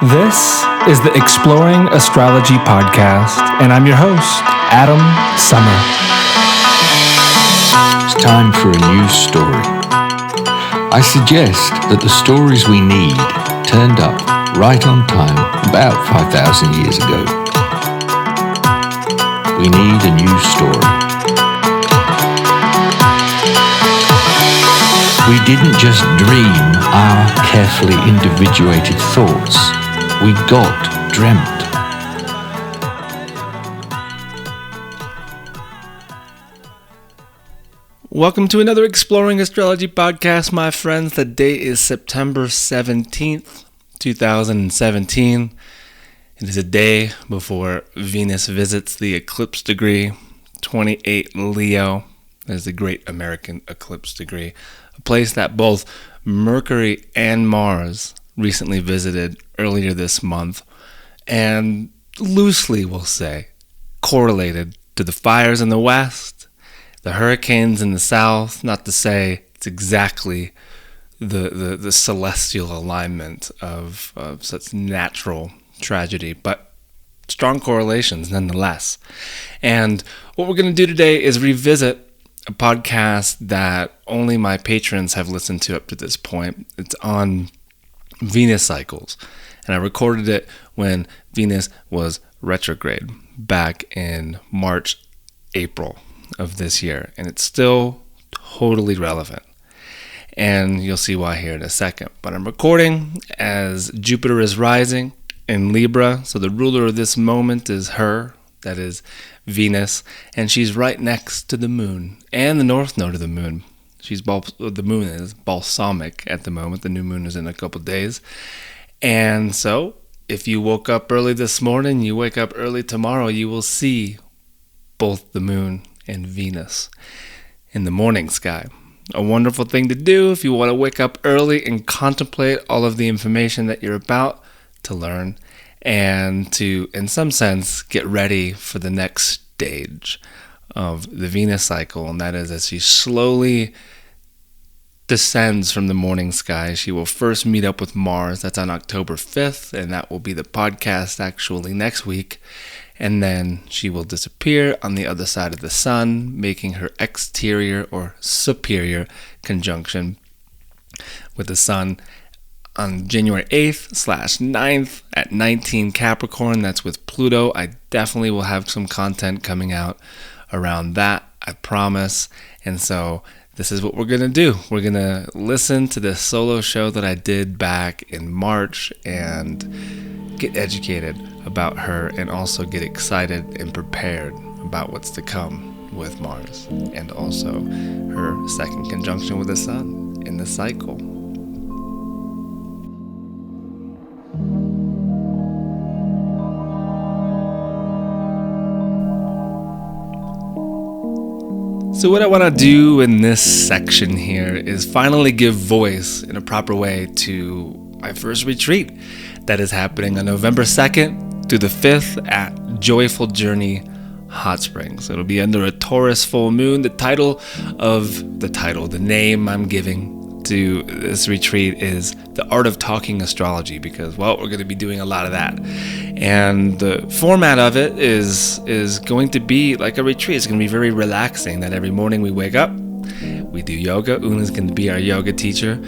This is the Exploring Astrology podcast, and I'm your host, Adam Summer. It's time for a new story. I suggest that the stories we need turned up right on time about 5,000 years ago. We need a new story. We didn't just dream our carefully individuated thoughts. We got dreamt. Welcome to another Exploring Astrology podcast, my friends. The date is September 17th, 2017. It is a day before Venus visits the eclipse degree, 28 Leo. That is the great American eclipse degree, a place that both Mercury and Mars recently visited earlier this month, and loosely, we'll say, correlated to the fires in the west, the hurricanes in the south. Not to say it's exactly the celestial alignment of such natural tragedy, but strong correlations nonetheless. And what we're going to do today is revisit a podcast that only my patrons have listened to up to this point. It's on Venus cycles, and I recorded it when Venus was retrograde back in March, April of this year, and it's still totally relevant, and you'll see why here in a second. But I'm recording as Jupiter is rising in Libra, so the ruler of this moment is her, that is Venus, and she's right next to the moon and the north node of the moon. The moon is balsamic at the moment. The new moon is in a couple days. And so, if you woke up early this morning, you wake up early tomorrow, you will see both the moon and Venus in the morning sky. A wonderful thing to do if you want to wake up early and contemplate all of the information that you're about to learn, and to, in some sense, get ready for the next stage of the Venus cycle, and that is as she slowly descends from the morning sky. She will first meet up with Mars. That's on October 5th, and that will be the podcast actually next week. And then she will disappear on the other side of the sun, making her exterior or superior conjunction with the sun on January 8th/9th at 19 Capricorn. That's with Pluto. I definitely will have some content coming out around that, I promise. And so this is what we're going to do. We're going to listen to this solo show that I did back in March and get educated about her, and also get excited and prepared about what's to come with Mars, and also her second conjunction with the sun in the cycle. So what I want to do in this section here is finally give voice in a proper way to my first retreat that is happening on November 2nd through the 5th at Joyful Journey Heartstrings. It'll be under a Taurus full moon. The name I'm giving to this retreat is The Art of Talking Astrology, because, well, we're going to be doing a lot of that. And the format of it is going to be like a retreat. It's going to be very relaxing, that every morning we wake up, we do yoga. Una's going to be our yoga teacher.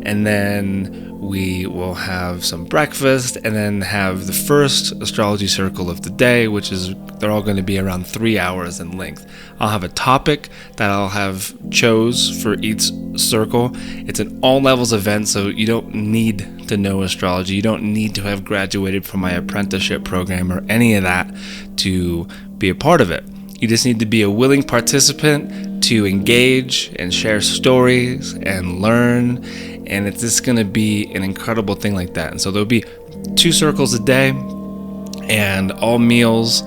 And then we will have some breakfast, and then have the first astrology circle of the day, which is, they're all going to be around 3 hours in length. I'll have a topic that I'll have chose for each circle. It's an all levels event, so you don't need to know astrology. You don't need to have graduated from my apprenticeship program or any of that to be a part of it. You just need to be a willing participant to engage and share stories and learn, and it's just going to be an incredible thing like that. And so there'll be 2 circles a day, and all meals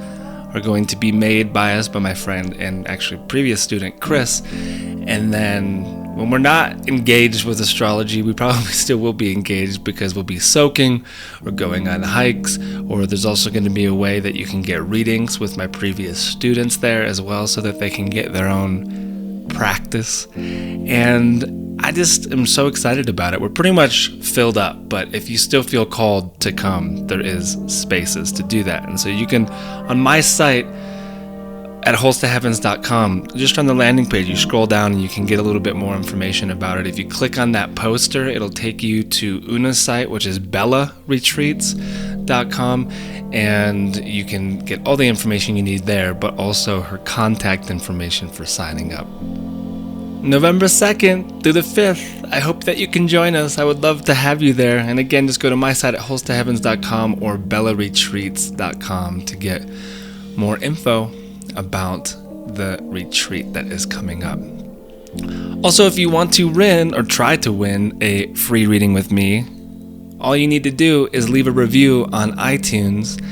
are going to be made by my friend and actually previous student Chris. And then when we're not engaged with astrology, we probably still will be engaged, because we'll be soaking or going on hikes, or there's also going to be a way that you can get readings with my previous students there as well, so that they can get their own practice. And I just am so excited about it. We're pretty much filled up, but if you still feel called to come, there is spaces to do that. And so you can, on my site at holstoheavens.com, just on the landing page, you scroll down and you can get a little bit more information about it. If you click on that poster, it'll take you to Una's site, which is bellaretreats.com, and you can get all the information you need there, but also her contact information for signing up. November 2nd through the 5th, I hope that you can join us. I would love to have you there. And again, just go to my site at holstoheavens.com or bellaretreats.com to get more info about the retreat that is coming up. Also, if you want to win or try to win a free reading with me, all you need to do is leave a review on iTunes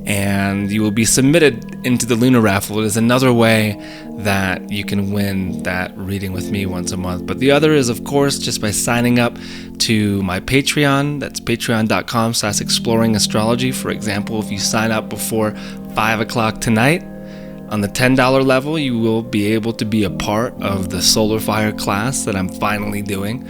and you will be submitted into the Lunar Raffle. It is another way that you can win that reading with me once a month. But the other is, of course, just by signing up to my Patreon. That's patreon.com/exploringastrology. For example, if you sign up before 5 o'clock tonight, on the $10 level, you will be able to be a part of the Solar Fire class that I'm finally doing.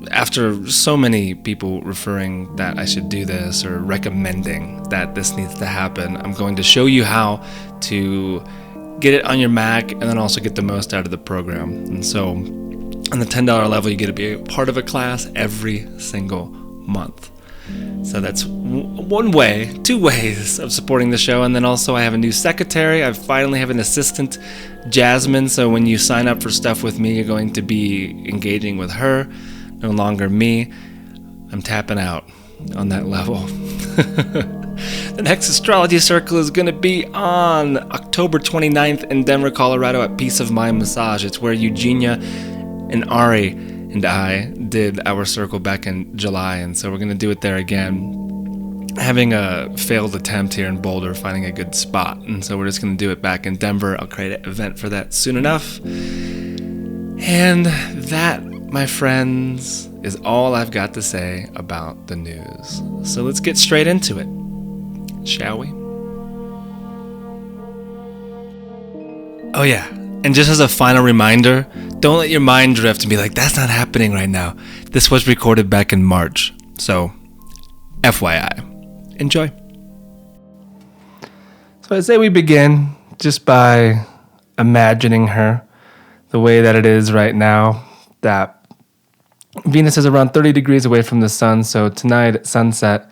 After so many people referring that I should do this or recommending that this needs to happen, I'm going to show you how to get it on your Mac and then also get the most out of the program. And so on the $10 level, you get to be a part of a class every single month. So that's one way, 2 ways of supporting the show. And then also I have a new secretary. I finally have an assistant, Jasmine. So when you sign up for stuff with me, you're going to be engaging with her, no longer me. I'm tapping out on that level. The next astrology circle is going to be on October 29th in Denver, Colorado at Peace of Mind Massage. It's where Eugenia and Ari and I did our circle back in July, and so we're going to do it there again. Having a failed attempt here in Boulder, finding a good spot, and so we're just going to do it back in Denver. I'll create an event for that soon enough. And that, my friends, is all I've got to say about the news. So let's get straight into it, shall we? Oh yeah, and just as a final reminder, don't let your mind drift and be like, that's not happening right now. This was recorded back in March, so FYI. Enjoy. So I say we begin just by imagining her the way that it is right now, that Venus is around 30 degrees away from the sun, so tonight at sunset,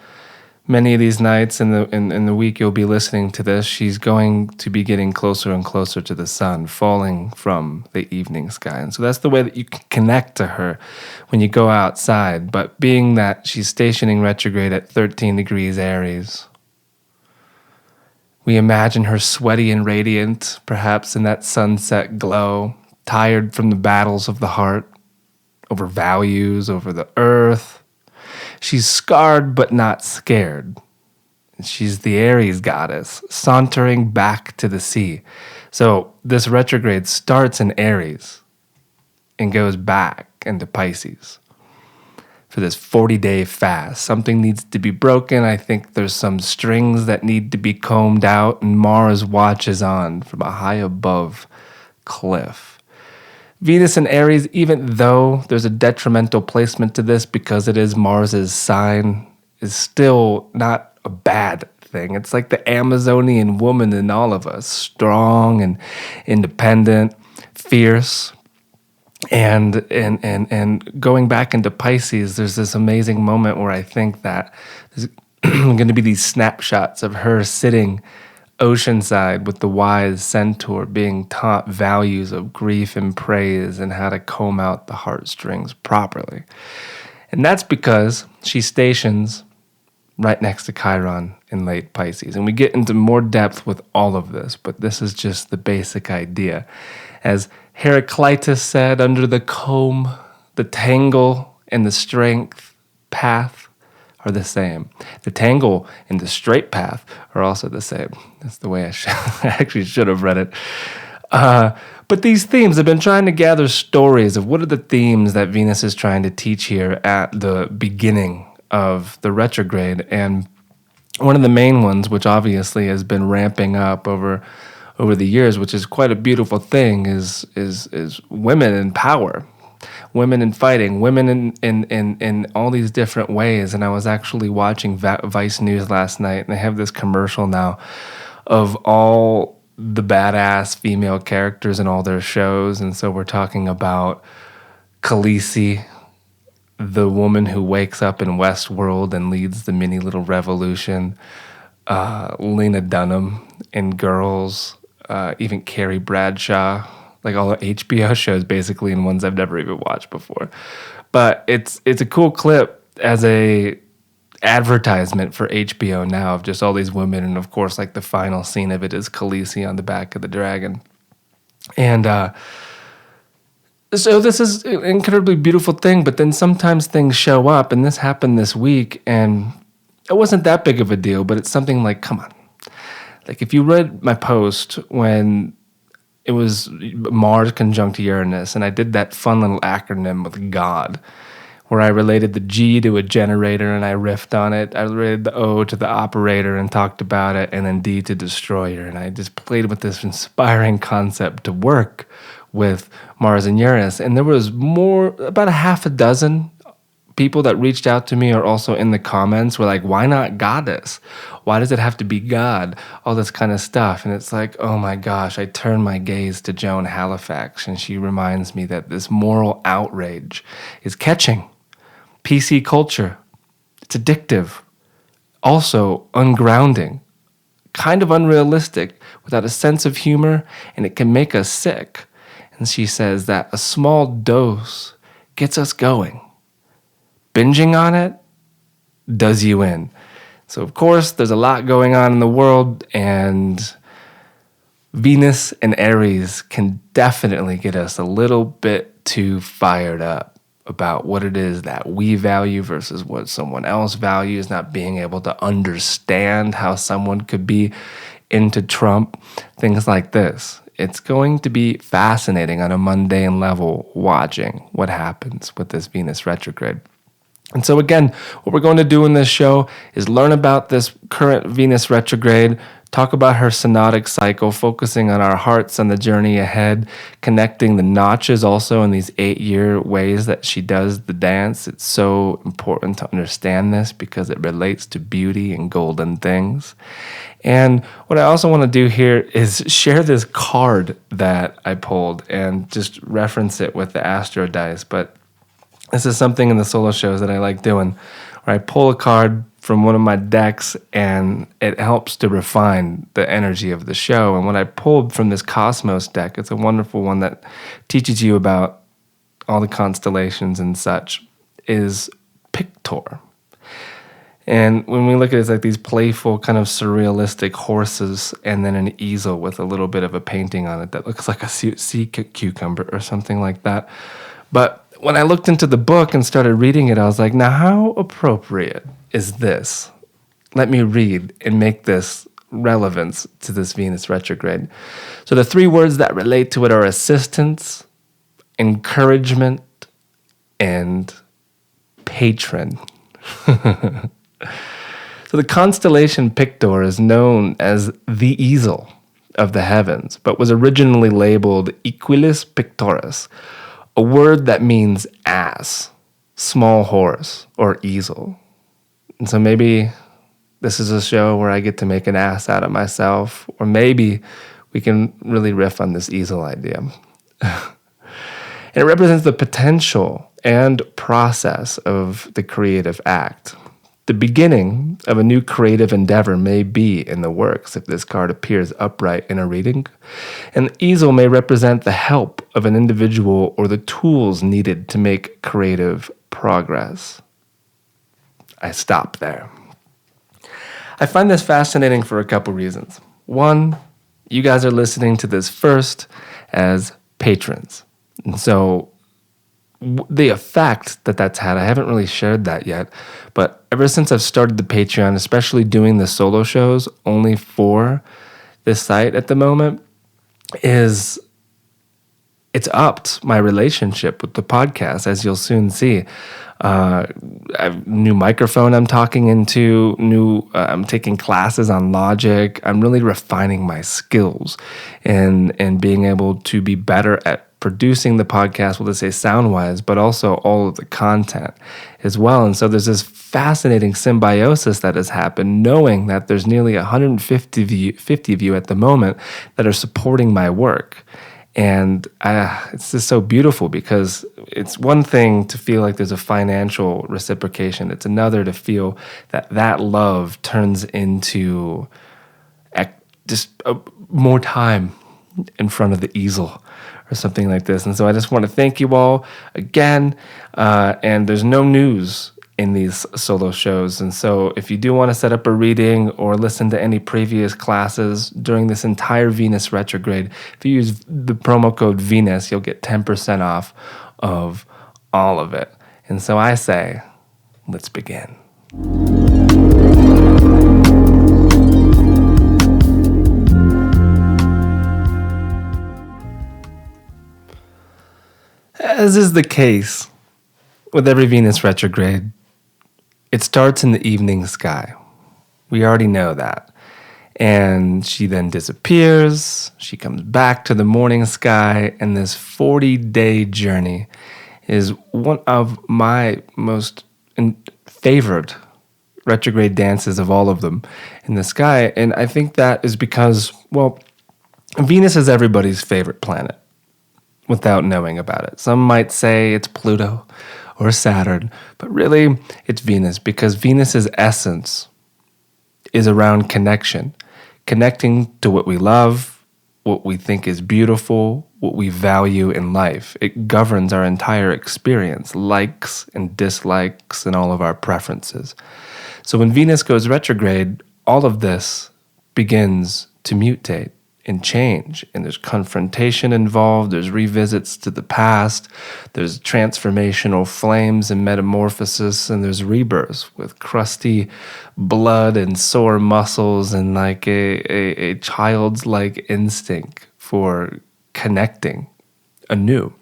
many of these nights in the week you'll be listening to this, she's going to be getting closer and closer to the sun, falling from the evening sky. And so that's the way that you can connect to her when you go outside. But being that she's stationing retrograde at 13 degrees Aries, we imagine her sweaty and radiant, perhaps in that sunset glow, tired from the battles of the heart, over values, over the earth. She's scarred but not scared. She's the Aries goddess, sauntering back to the sea. So this retrograde starts in Aries and goes back into Pisces for this 40-day fast. Something needs to be broken. I think there's some strings that need to be combed out, and Mars watches on from a high above cliff. Venus in Aries, even though there's a detrimental placement to this because it is Mars's sign, is still not a bad thing. It's like the Amazonian woman in all of us, strong and independent, fierce. And going back into Pisces, there's this amazing moment where I think that there's going to be these snapshots of her sitting oceanside with the wise centaur, being taught values of grief and praise and how to comb out the heartstrings properly. And that's because she stations right next to Chiron in late Pisces. And we get into more depth with all of this, but this is just the basic idea. As Heraclitus said, under the comb, the tangle and the strength path are the same. The tangle and the straight path are also the same. That's the way I actually should have read it. But these themes, I've been trying to gather stories of what are the themes that Venus is trying to teach here at the beginning of the retrograde. And one of the main ones, which obviously has been ramping up over the years, which is quite a beautiful thing, is women in power. women in fighting, women in all these different ways. And I was actually watching Vice News last night, and they have this commercial now of all the badass female characters in all their shows. And so we're talking about Khaleesi, the woman who wakes up in Westworld and leads the mini little revolution, Lena Dunham in Girls, even Carrie Bradshaw, like all the HBO shows basically, and ones I've never even watched before. But it's a cool clip as a advertisement for HBO now of just all these women, and of course, like the final scene of it is Khaleesi on the back of the dragon. And so this is an incredibly beautiful thing, but then sometimes things show up, and this happened this week, and it wasn't that big of a deal, but it's something like, come on. Like if you read my post when it was Mars conjunct Uranus, and I did that fun little acronym with God, where I related the G to a generator and I riffed on it. I related the O to the operator and talked about it, and then D to destroyer. And I just played with this inspiring concept to work with Mars and Uranus. And there was about a half a dozen people that reached out to me, or also in the comments were like, why not goddess? Why does it have to be God? All this kind of stuff. And it's like, oh my gosh, I turn my gaze to Joan Halifax, and she reminds me that this moral outrage is catching. PC culture, it's addictive, also ungrounding, kind of unrealistic, without a sense of humor, and it can make us sick. And she says that a small dose gets us going. Binging on it does you in. So, of course, there's a lot going on in the world, and Venus and Aries can definitely get us a little bit too fired up about what it is that we value versus what someone else values, not being able to understand how someone could be into Trump, things like this. It's going to be fascinating on a mundane level watching what happens with this Venus retrograde. And so again, what we're going to do in this show is learn about this current Venus retrograde, talk about her synodic cycle, focusing on our hearts on the journey ahead, connecting the notches also in these 8-year ways that she does the dance. It's so important to understand this because it relates to beauty and golden things. And what I also want to do here is share this card that I pulled and just reference it with the Astro Dice. But this is something in the solo shows that I like doing, where I pull a card from one of my decks and it helps to refine the energy of the show. And what I pulled from this Cosmos deck, it's a wonderful one that teaches you about all the constellations and such, is Pictor. And when we look at it, it's like these playful, kind of surrealistic horses and then an easel with a little bit of a painting on it that looks like a sea cucumber or something like that. But when I looked into the book and started reading it, I was like, now how appropriate is this? Let me read and make this relevance to this Venus retrograde. So the 3 words that relate to it are assistance, encouragement, and patron. So the constellation Pictor is known as the easel of the heavens, but was originally labeled Equilis Pictoris, a word that means ass, small horse, or easel. And so maybe this is a show where I get to make an ass out of myself, or maybe we can really riff on this easel idea. And it represents the potential and process of the creative act. The beginning of a new creative endeavor may be in the works if this card appears upright in a reading. And the easel may represent the help of an individual or the tools needed to make creative progress. I stop there. I find this fascinating for a couple reasons. One, you guys are listening to this first as patrons. And so the effect that that's had, I haven't really shared that yet, but ever since I've started the Patreon, especially doing the solo shows only for this site at the moment, it's upped my relationship with the podcast, as you'll soon see. I have a new microphone I'm talking into, I'm taking classes on Logic. I'm really refining my skills and being able to be better at producing the podcast, we'll just say sound-wise, but also all of the content as well. And so there's this fascinating symbiosis that has happened, knowing that there's nearly 150 of you at the moment that are supporting my work. And it's just so beautiful, because it's one thing to feel like there's a financial reciprocation. It's another to feel that love turns into just more time in front of the easel or something like this. And so I just want to thank you all again. And there's no news in these solo shows. And so if you do want to set up a reading or listen to any previous classes during this entire Venus retrograde, if you use the promo code Venus, you'll get 10% off of all of it. And so I say, let's begin. As is the case with every Venus retrograde, it starts in the evening sky. We already know that. And she then disappears, she comes back to the morning sky, and this 40-day journey is one of my most favored retrograde dances of all of them in the sky. And I think that is because, well, Venus is everybody's favorite planet, without knowing about it. Some might say it's Pluto or Saturn, but really it's Venus, because Venus's essence is around connection, connecting to what we love, what we think is beautiful, what we value in life. It governs our entire experience, likes and dislikes, and all of our preferences. So when Venus goes retrograde, all of this begins to mutate and change, and there's confrontation involved, there's revisits to the past, there's transformational flames and metamorphosis, and there's rebirths with crusty blood and sore muscles and like a child's like instinct for connecting anew,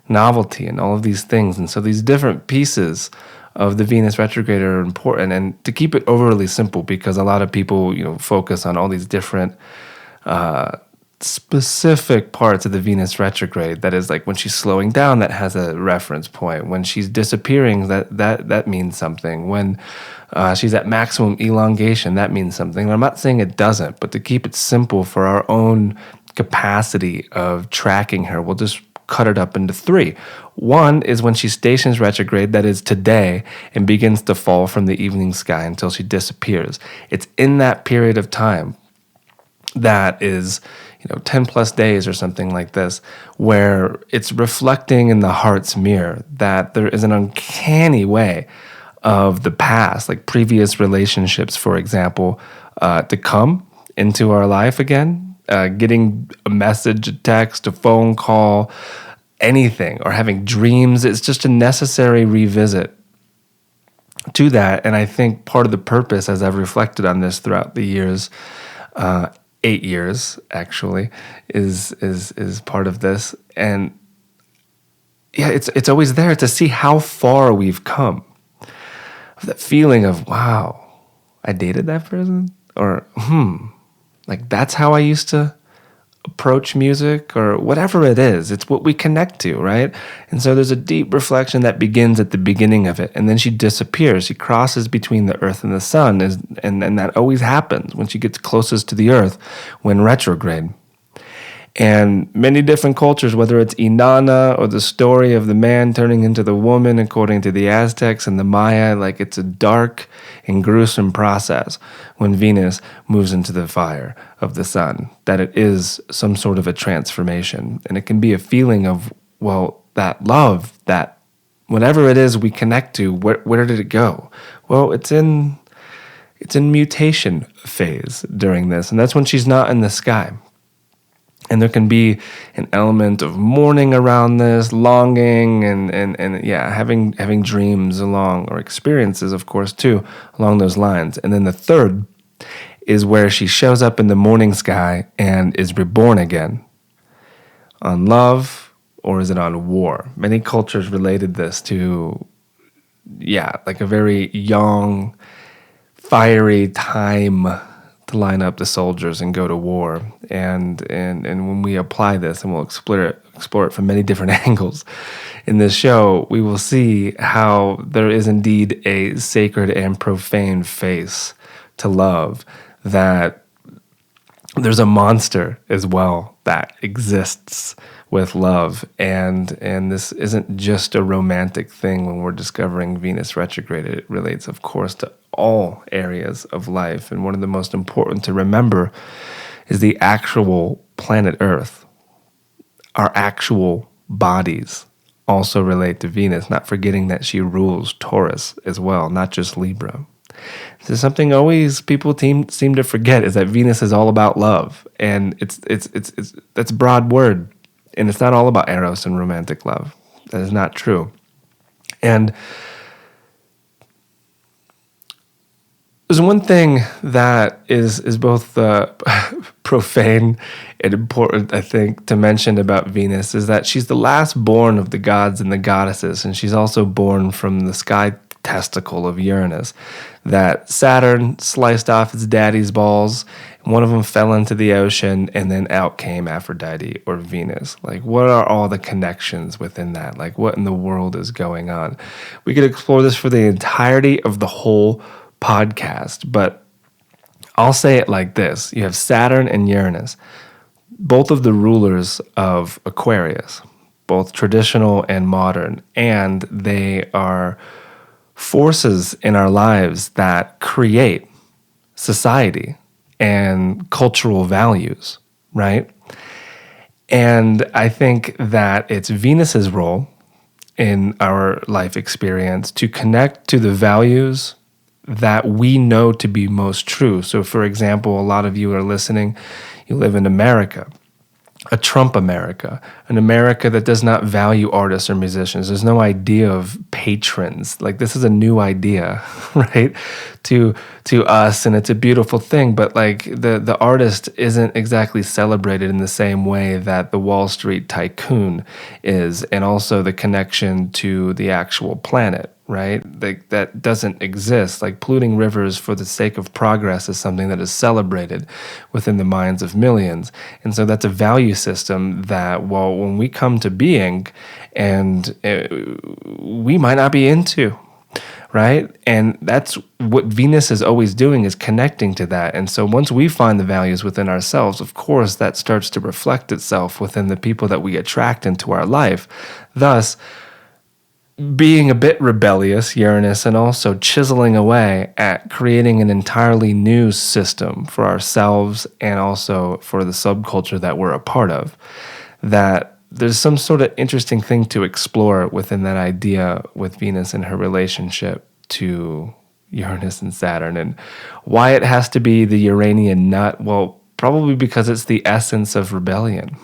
novelty, and all of these things. And so these different pieces of the Venus retrograde are important, and to keep it overly simple, because a lot of people, focus on all these different specific parts of the Venus retrograde. That is, like when she's slowing down, that has a reference point. When she's disappearing, that means something. When she's at maximum elongation, that means something. And I'm not saying it doesn't, but to keep it simple for our own capacity of tracking her, we'll just cut it up into three. One is when she stations retrograde, that is today, and begins to fall from the evening sky until she disappears. It's in that period of time that is 10 plus days or something like this, where it's reflecting in the heart's mirror that there is an uncanny way of the past, like previous relationships, for example, to come into our life again, getting a message, a text, a phone call, anything, or having dreams. It's just a necessary revisit to that. And I think part of the purpose, as I've reflected on this throughout the years, 8 years actually, is part of this. And yeah, it's always there to see how far we've come. That feeling of, wow, I dated that person, or like that's how I used to approach music, or whatever it is. It's what we connect to, right? And so there's a deep reflection that begins at the beginning of it, and then she disappears. She crosses between the earth and the sun, and that always happens when she gets closest to the earth when retrograde. And many different cultures, whether it's Inanna or the story of the man turning into the woman according to the Aztecs and the Maya, like it's a dark and gruesome process when Venus moves into the fire of the sun, that it is some sort of a transformation. And it can be a feeling of, well, that love, that whatever it is we connect to, where did it go? Well, it's in mutation phase during this, and that's when she's not in the sky. And there can be an element of mourning around this, longing, and yeah, having dreams along, or experiences, of course, too, along those lines. And then the third is where she shows up in the morning sky and is reborn again. On love, or is it on war? Many cultures related this to, like a very young, fiery time to line up the soldiers and go to war. And when we apply this, and we'll explore explore it from many different angles in this show, we will see how there is indeed a sacred and profane face to love, that there's a monster as well that exists with love, and this isn't just a romantic thing when we're discovering Venus retrograde. It relates, of course, to all areas of life, and one of the most important to remember is the actual planet Earth. Our actual bodies also relate to Venus, not forgetting that she rules Taurus as well, not just Libra. This is something always people seem to forget, is that Venus is all about love, and it's that's a broad word, and it's not all about eros and romantic love. That is not true. And there's one thing that is both profane and important, I think, to mention about Venus, is that she's the last born of the gods and the goddesses, and she's also born from the sky testicle of Uranus, that Saturn sliced off its daddy's balls, and one of them fell into the ocean, and then out came Aphrodite or Venus. Like, what are all the connections within that? Like, what in the world is going on? We could explore this for the entirety of the whole podcast, but I'll say it like this. You have Saturn and Uranus, both of the rulers of Aquarius, both traditional and modern, and they are forces in our lives that create society and cultural values, right? And I think that it's Venus's role in our life experience to connect to the values that we know to be most true. So, for example, a lot of you are listening, you live in America, a Trump America, an America that does not value artists or musicians. There's no idea of patrons. Like, this is a new idea, right, to us, and it's a beautiful thing. But like the artist isn't exactly celebrated in the same way that the Wall Street tycoon is, and also the connection to the actual planet. Right? Like, that doesn't exist. Like, polluting rivers for the sake of progress is something that is celebrated within the minds of millions. And so that's a value system that, well, when we come to being, and we might not be into, right? And that's what Venus is always doing, is connecting to that. And so once we find the values within ourselves, of course, that starts to reflect itself within the people that we attract into our life. Thus, being a bit rebellious, Uranus, and also chiseling away at creating an entirely new system for ourselves and also for the subculture that we're a part of, that there's some sort of interesting thing to explore within that idea with Venus and her relationship to Uranus and Saturn, and why it has to be the Uranian nut. Well, probably because it's the essence of rebellion.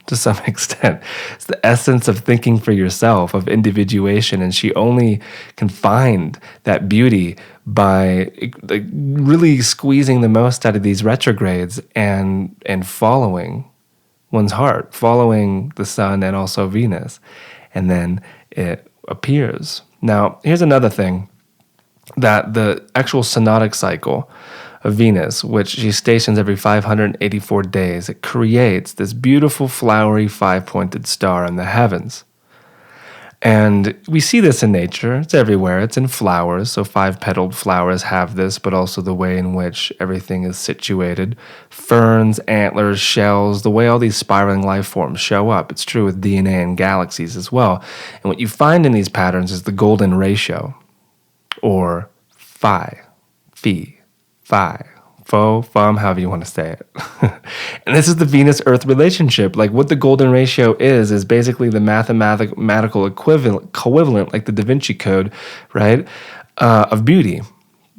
To some extent, it's the essence of thinking for yourself, of individuation, and she only can find that beauty by like really squeezing the most out of these retrogrades and following one's heart, following the sun and also Venus, and then it appears. Now, here's another thing, that the actual synodic cycle of Venus, which she stations every 584 days, it creates this beautiful flowery five-pointed star in the heavens. And we see this in nature. It's everywhere. It's in flowers. So five-petaled flowers have this, but also the way in which everything is situated. Ferns, antlers, shells, the way all these spiraling life forms show up. It's true with DNA and galaxies as well. And what you find in these patterns is the golden ratio, or phi, fo, fum, however you want to say it. And this is the Venus-Earth relationship. Like, what the golden ratio is basically the mathematical equivalent, like the Da Vinci Code, right, of beauty.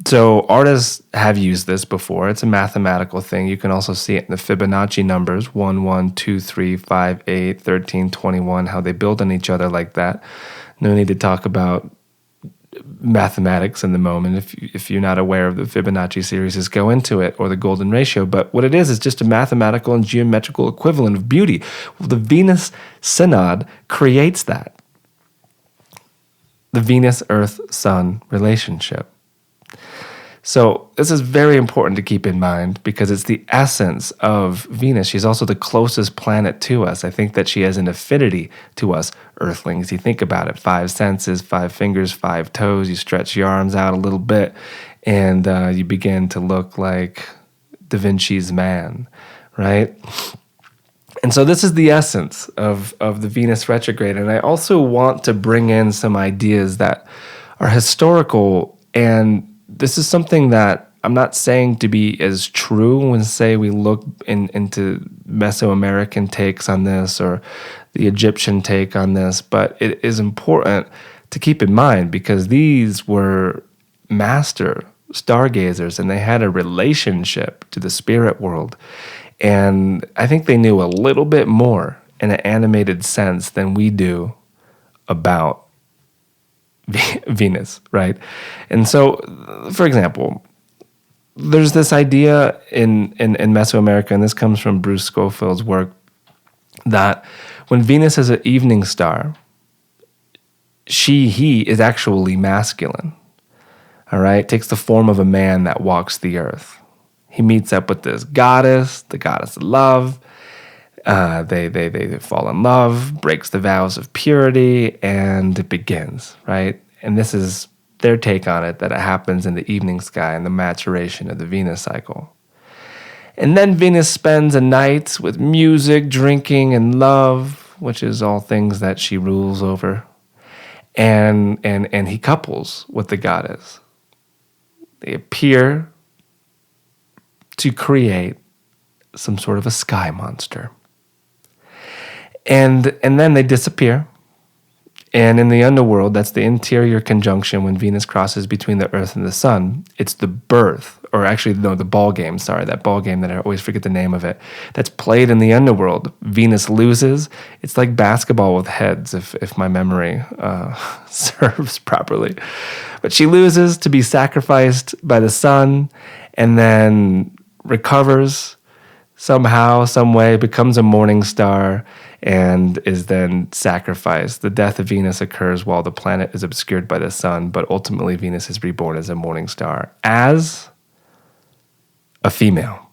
So artists have used this before. It's a mathematical thing. You can also see it in the Fibonacci numbers, 1, 1, 2, 3, 5, 8, 13, 21, how they build on each other like that. No need to talk about mathematics in the moment. If you're not aware of the Fibonacci series, just go into it, or the golden ratio. But what it is just a mathematical and geometrical equivalent of beauty. Well, the Venus Synod creates that. The Venus-Earth-Sun relationship. So this is very important to keep in mind because it's the essence of Venus. She's also the closest planet to us. I think that she has an affinity to us Earthlings. You think about it, 5 senses, 5 fingers, 5 toes. You stretch your arms out a little bit and you begin to look like Da Vinci's man, right? And so this is the essence of the Venus retrograde. And I also want to bring in some ideas that are historical, and this is something that I'm not saying to be as true when, say, we look into Mesoamerican takes on this or the Egyptian take on this, but it is important to keep in mind because these were master stargazers and they had a relationship to the spirit world. And I think they knew a little bit more in an animated sense than we do about Venus, right? And so, for example, there's this idea in Mesoamerica, and this comes from Bruce Schofield's work, that when Venus is an evening star, he is actually masculine, all right? Takes the form of a man that walks the earth. He meets up with this goddess, the goddess of love. They fall in love, breaks the vows of purity, and it begins, right? And this is their take on it, that it happens in the evening sky and the maturation of the Venus cycle. And then Venus spends a night with music, drinking, and love, which is all things that she rules over. And he couples with the goddess. They appear to create some sort of a sky monster. And then they disappear. And in the underworld, that's the interior conjunction when Venus crosses between the Earth and the Sun. It's the birth, or actually, no, the ball game, sorry, that ball game that I always forget the name of it, that's played in the underworld. Venus loses. It's like basketball with heads, if my memory serves properly. But she loses to be sacrificed by the Sun and then recovers somehow, some way, becomes a morning star, and is then sacrificed. The death of Venus occurs while the planet is obscured by the sun, but ultimately Venus is reborn as a morning star, as a female.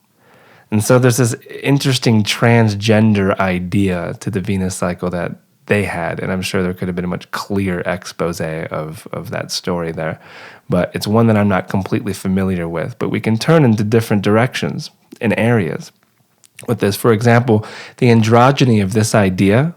And so there's this interesting transgender idea to the Venus cycle that they had, and I'm sure there could have been a much clearer expose of that story there. But it's one that I'm not completely familiar with, but we can turn into different directions and areas with this. For example, the androgyny of this idea,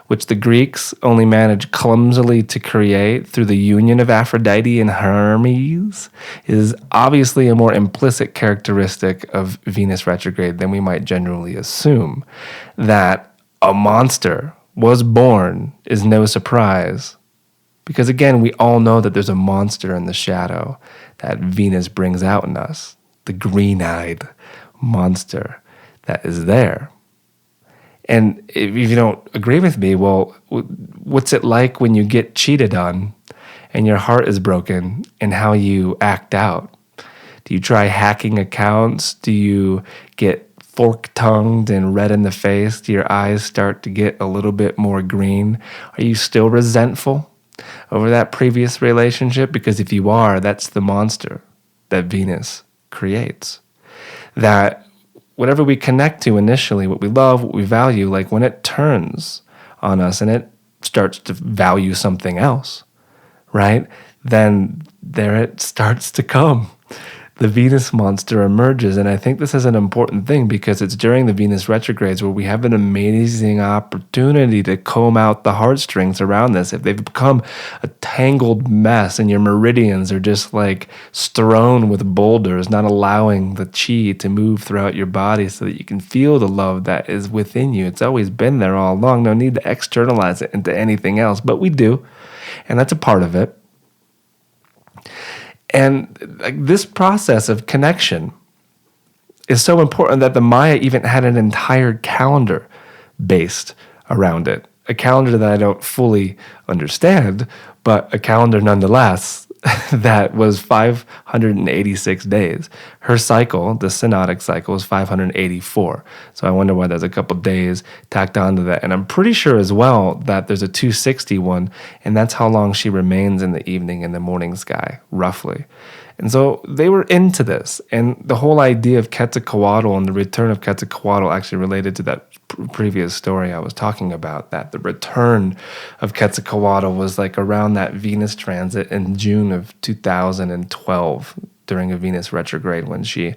which the Greeks only managed clumsily to create through the union of Aphrodite and Hermes, is obviously a more implicit characteristic of Venus retrograde than we might generally assume. That a monster was born is no surprise, because again, we all know that there's a monster in the shadow that Venus brings out in us, the green-eyed monster that is there. And if you don't agree with me, well, what's it like when you get cheated on and your heart is broken, and how you act out? Do you try hacking accounts? Do you get fork-tongued and red in the face? Do your eyes start to get a little bit more green? Are you still resentful over that previous relationship? Because if you are, that's the monster that Venus creates. That whatever we connect to initially, what we love, what we value, like when it turns on us and it starts to value something else, right? Then there it starts to come. The Venus monster emerges. And I think this is an important thing because it's during the Venus retrogrades where we have an amazing opportunity to comb out the heartstrings around this. If they've become a tangled mess and your meridians are just like strewn with boulders, not allowing the chi to move throughout your body so that you can feel the love that is within you. It's always been there all along. No need to externalize it into anything else, but we do. And that's a part of it. And like, this process of connection is so important that the Maya even had an entire calendar based around it. A calendar that I don't fully understand, but a calendar nonetheless that was 586 days. Her cycle, the synodic cycle, is 584. So I wonder why there's a couple days tacked onto that. And I'm pretty sure as well that there's a 260 one, and that's how long she remains in the evening and the morning sky, roughly. And so they were into this. And the whole idea of Quetzalcoatl and the return of Quetzalcoatl actually related to that previous story I was talking about, that the return of Quetzalcoatl was like around that Venus transit in June of 2012 during a Venus retrograde when she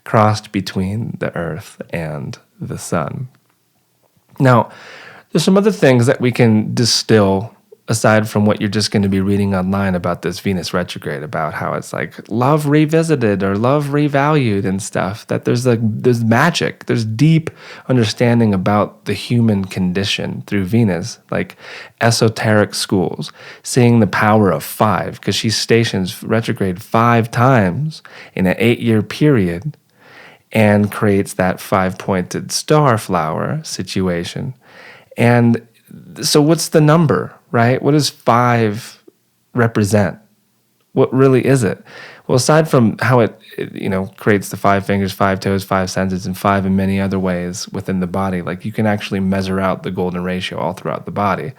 crossed between the Earth and the Sun. Now, there's some other things that we can distill aside from what you're just going to be reading online about this Venus retrograde, about how it's like love revisited or love revalued and stuff, that there's magic, there's deep understanding about the human condition through Venus, like esoteric schools, seeing the power of 5, because she stations retrograde 5 times in an 8-year period and creates that 5-pointed star flower situation. And so what's the number, right? What does 5 represent? What really is it? Well, aside from how it creates the 5 fingers, 5 toes, 5 senses, and 5 in many other ways within the body, like you can actually measure out the golden ratio all throughout the body,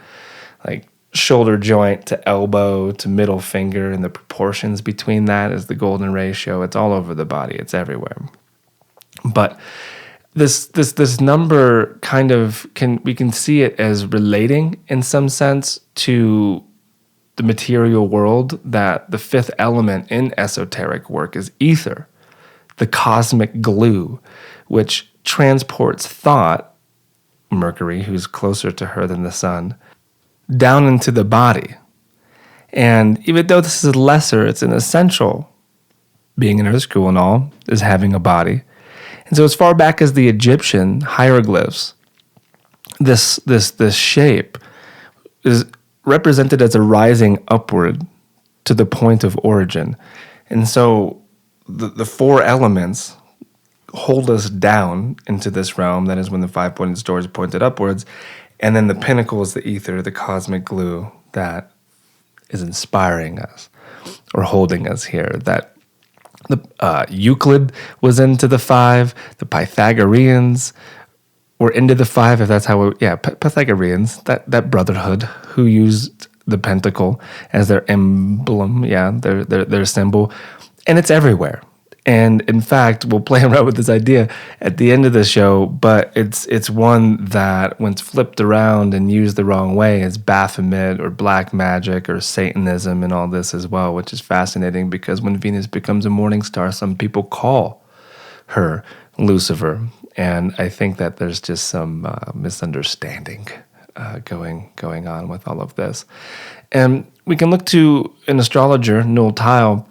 like shoulder joint to elbow to middle finger, and the proportions between that is the golden ratio. It's all over the body. It's everywhere. But this number kind of we can see it as relating in some sense to the material world, that the 5th element in esoteric work is ether, the cosmic glue, which transports thought, Mercury, who's closer to her than the sun, down into the body. And even though this is lesser, it's an essential, being in Earth school and all, is having a body. And so as far back as the Egyptian hieroglyphs, this shape is represented as a rising upward to the point of origin. And so the 4 elements hold us down into this realm. That is when the 5-pointed star is pointed upwards. And then the pinnacle is the ether, the cosmic glue that is inspiring us or holding us here. That the Euclid was into the 5. The Pythagoreans were into the 5, if that's how Pythagoreans, that brotherhood who used the pentacle as their emblem, their symbol, and it's everywhere. And in fact, we'll play around with this idea at the end of the show, but it's one that, when it's flipped around and used the wrong way, is Baphomet or black magic or Satanism and all this as well, which is fascinating because when Venus becomes a morning star, some people call her Lucifer. And I think that there's just some misunderstanding going on with all of this. And we can look to an astrologer, Noel Tile,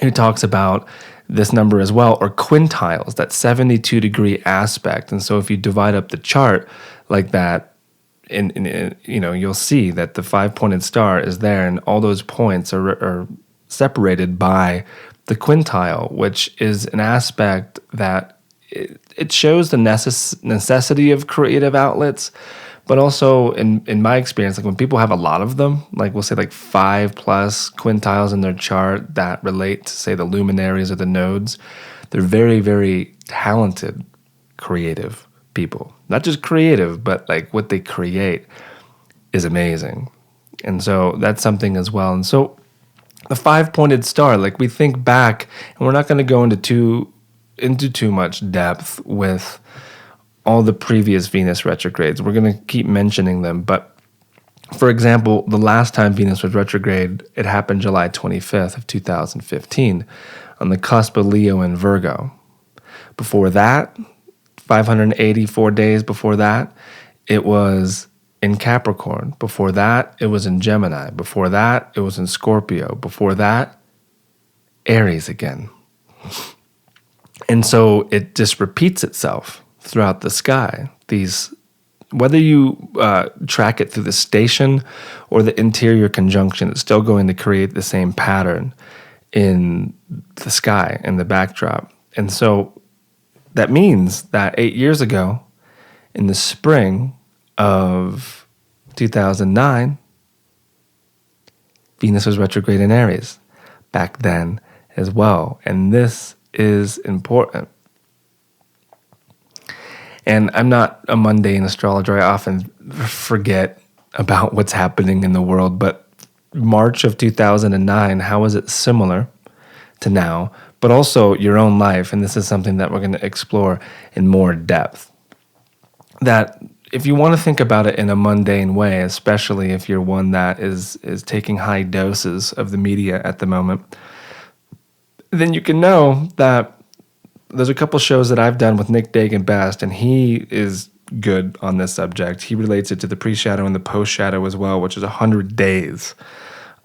who talks about this number as well, or quintiles, that 72-degree aspect. And so if you divide up the chart like that, you'll see that the 5-pointed star is there, and all those points are separated by the quintile, which is an aspect that it shows the necessity of creative outlets. But also, in my experience, like when people have a lot of them, like we'll say like 5+ quintiles in their chart that relate to, say, the luminaries or the nodes, they're very, very talented, creative people. Not just creative, but like what they create is amazing. And so that's something as well. And so the 5-pointed star, like we think back, and we're not going to go into too much depth with all the previous Venus retrogrades. We're going to keep mentioning them. But for example, the last time Venus was retrograde, it happened July 25th of 2015 on the cusp of Leo and Virgo. Before that, 584 days before that, it was in Capricorn. Before that, it was in Gemini. Before that, it was in Scorpio. Before that, Aries again. And so it just repeats itself throughout the sky. These, whether you track it through the station or the interior conjunction, it's still going to create the same pattern in the sky, in the backdrop. And so that means that 8 years ago, in the spring of 2009, Venus was retrograde in Aries back then as well. And this is important. And I'm not a mundane astrologer. I often forget about what's happening in the world. But March of 2009, how is it similar to now, but also your own life. And this is something that we're going to explore in more depth. That if you want to think about it in a mundane way, especially if you're one that is taking high doses of the media at the moment, then you can know that there's a couple shows that I've done with Nick Dagan Best, and he is good on this subject. He relates it to the pre-shadow and the post-shadow as well, which is 100 days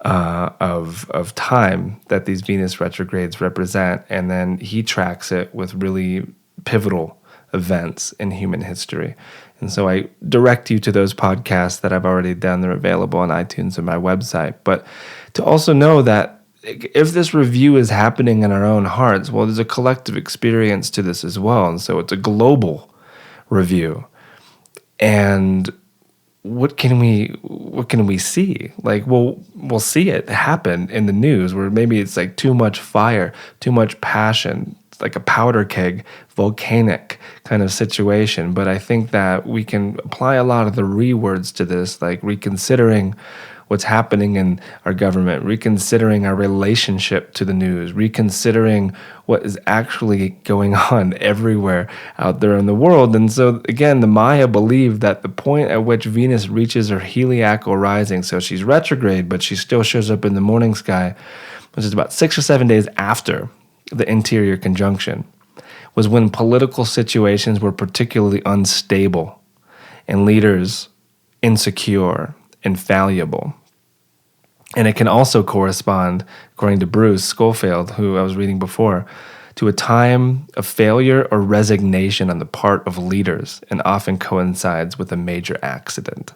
of time that these Venus retrogrades represent, and then he tracks it with really pivotal events in human history. And so I direct you to those podcasts that I've already done. They're available on iTunes and my website. But to also know that if this review is happening in our own hearts, well, there's a collective experience to this as well. And so it's a global review. And what can we see? Like, we'll see it happen in the news where maybe it's like too much fire, too much passion, like a powder keg, volcanic kind of situation. But I think that we can apply a lot of the rewords to this, like reconsidering what's happening in our government, reconsidering our relationship to the news, reconsidering what is actually going on everywhere out there in the world. And so, again, the Maya believed that the point at which Venus reaches her heliacal rising, so she's retrograde, but she still shows up in the morning sky, which is about 6 or 7 days after the interior conjunction, was when political situations were particularly unstable and leaders insecure and fallible. And it can also correspond, according to Bruce Schofield, who I was reading before, to a time of failure or resignation on the part of leaders, and often coincides with a major accident.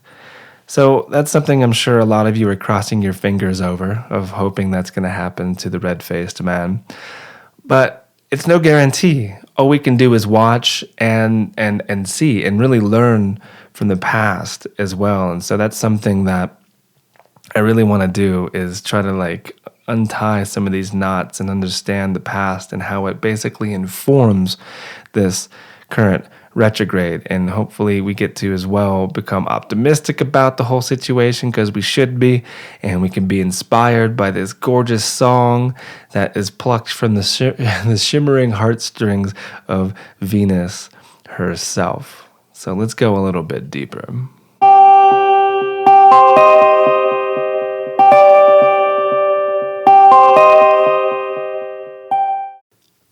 So that's something I'm sure a lot of you are crossing your fingers over, of hoping that's going to happen to the red-faced man. But it's no guarantee. All we can do is watch and see and really learn from the past as well. And so that's something that I really want to do, is try to untie some of these knots and understand the past and how it basically informs this current retrograde. And hopefully we get to as well become optimistic about the whole situation, because we should be, and we can be inspired by this gorgeous song that is plucked from the shimmering heartstrings of Venus herself. So let's go a little bit deeper.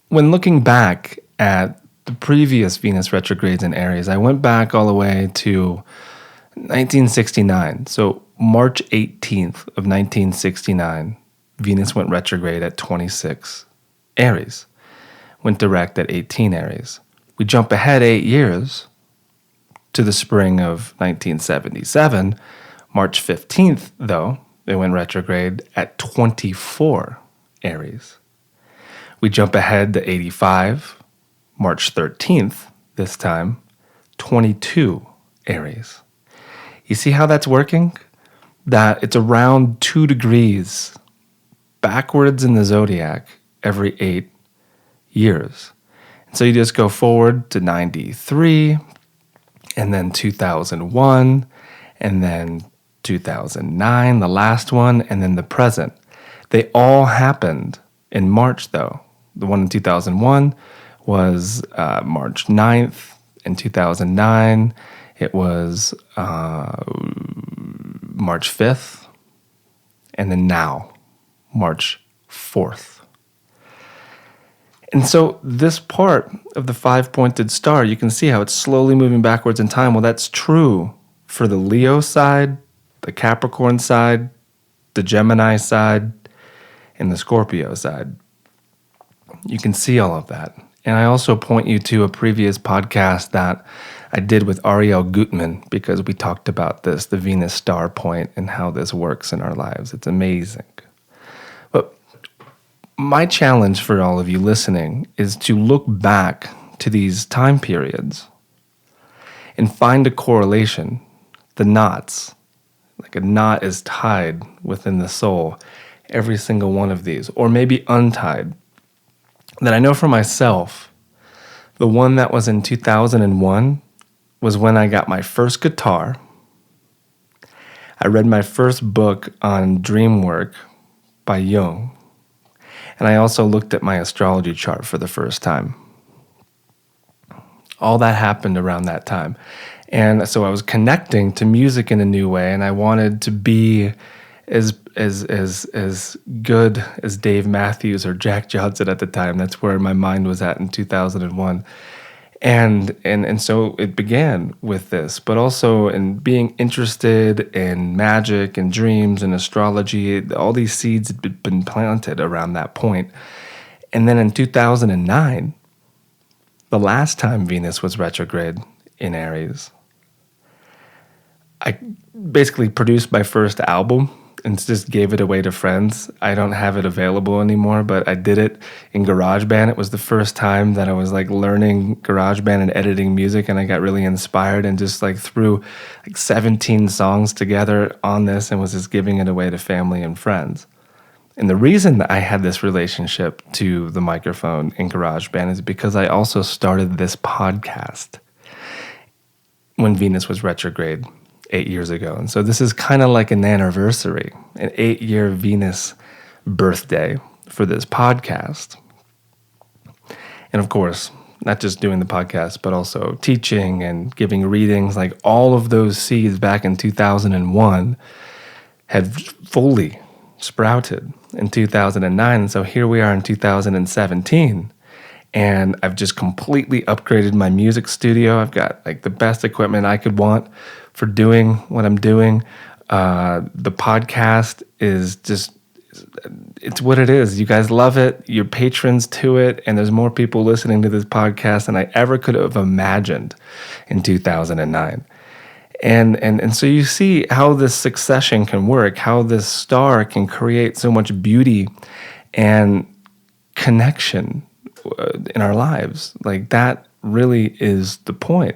When looking back at the previous Venus retrogrades in Aries, I went back all the way to 1969. So March 18th of 1969, Venus went retrograde at 26 Aries, went direct at 18 Aries. We jump ahead 8 years to the spring of 1977. March 15th, though, it went retrograde at 24 Aries. We jump ahead to 85, March 13th, this time, 22 Aries. You see how that's working? That it's around 2 degrees backwards in the zodiac every 8 years. And so you just go forward to 93, and then 2001, and then 2009, the last one, and then the present. They all happened in March, though. The one in 2001 was March 9th. In 2009, it was March 5th. And then now, March 4th. And so this part of the 5-pointed star, you can see how it's slowly moving backwards in time. Well, that's true for the Leo side, the Capricorn side, the Gemini side, and the Scorpio side. You can see all of that. And I also point you to a previous podcast that I did with Ariel Gutman, because we talked about this, the Venus star point, and how this works in our lives. It's amazing. But my challenge for all of you listening is to look back to these time periods and find a correlation, the knots. Like a knot is tied within the soul, every single one of these, or maybe untied. That I know for myself, the one that was in 2001 was when I got my first guitar. I read my first book on dream work by Jung. And I also looked at my astrology chart for the first time. All that happened around that time. And so I was connecting to music in a new way, and I wanted to be as good as Dave Matthews or Jack Johnson at the time. That's where my mind was at in 2001. And so it began with this, but also in being interested in magic and dreams and astrology. All these seeds had been planted around that point. And then in 2009, the last time Venus was retrograde in Aries, I basically produced my first album and just gave it away to friends. I don't have it available anymore, but I did it in GarageBand. It was the first time that I was like learning GarageBand and editing music, and I got really inspired and just like threw like 17 songs together on this and was just giving it away to family and friends. And the reason that I had this relationship to the microphone in GarageBand is because I also started this podcast when Venus was retrograde 8 years ago. And so this is kind of like an anniversary, an 8-year Venus birthday for this podcast. And of course, not just doing the podcast, but also teaching and giving readings. Like all of those seeds back in 2001 had fully sprouted in 2009. And so here we are in 2017. And I've just completely upgraded my music studio. I've got like the best equipment I could want for doing what I'm doing. The podcast is just, it's what it is. You guys love it. You're patrons to it. And there's more people listening to this podcast than I ever could have imagined in 2009. And so you see how this succession can work, how this star can create so much beauty and connection in our lives. Like that really is the point.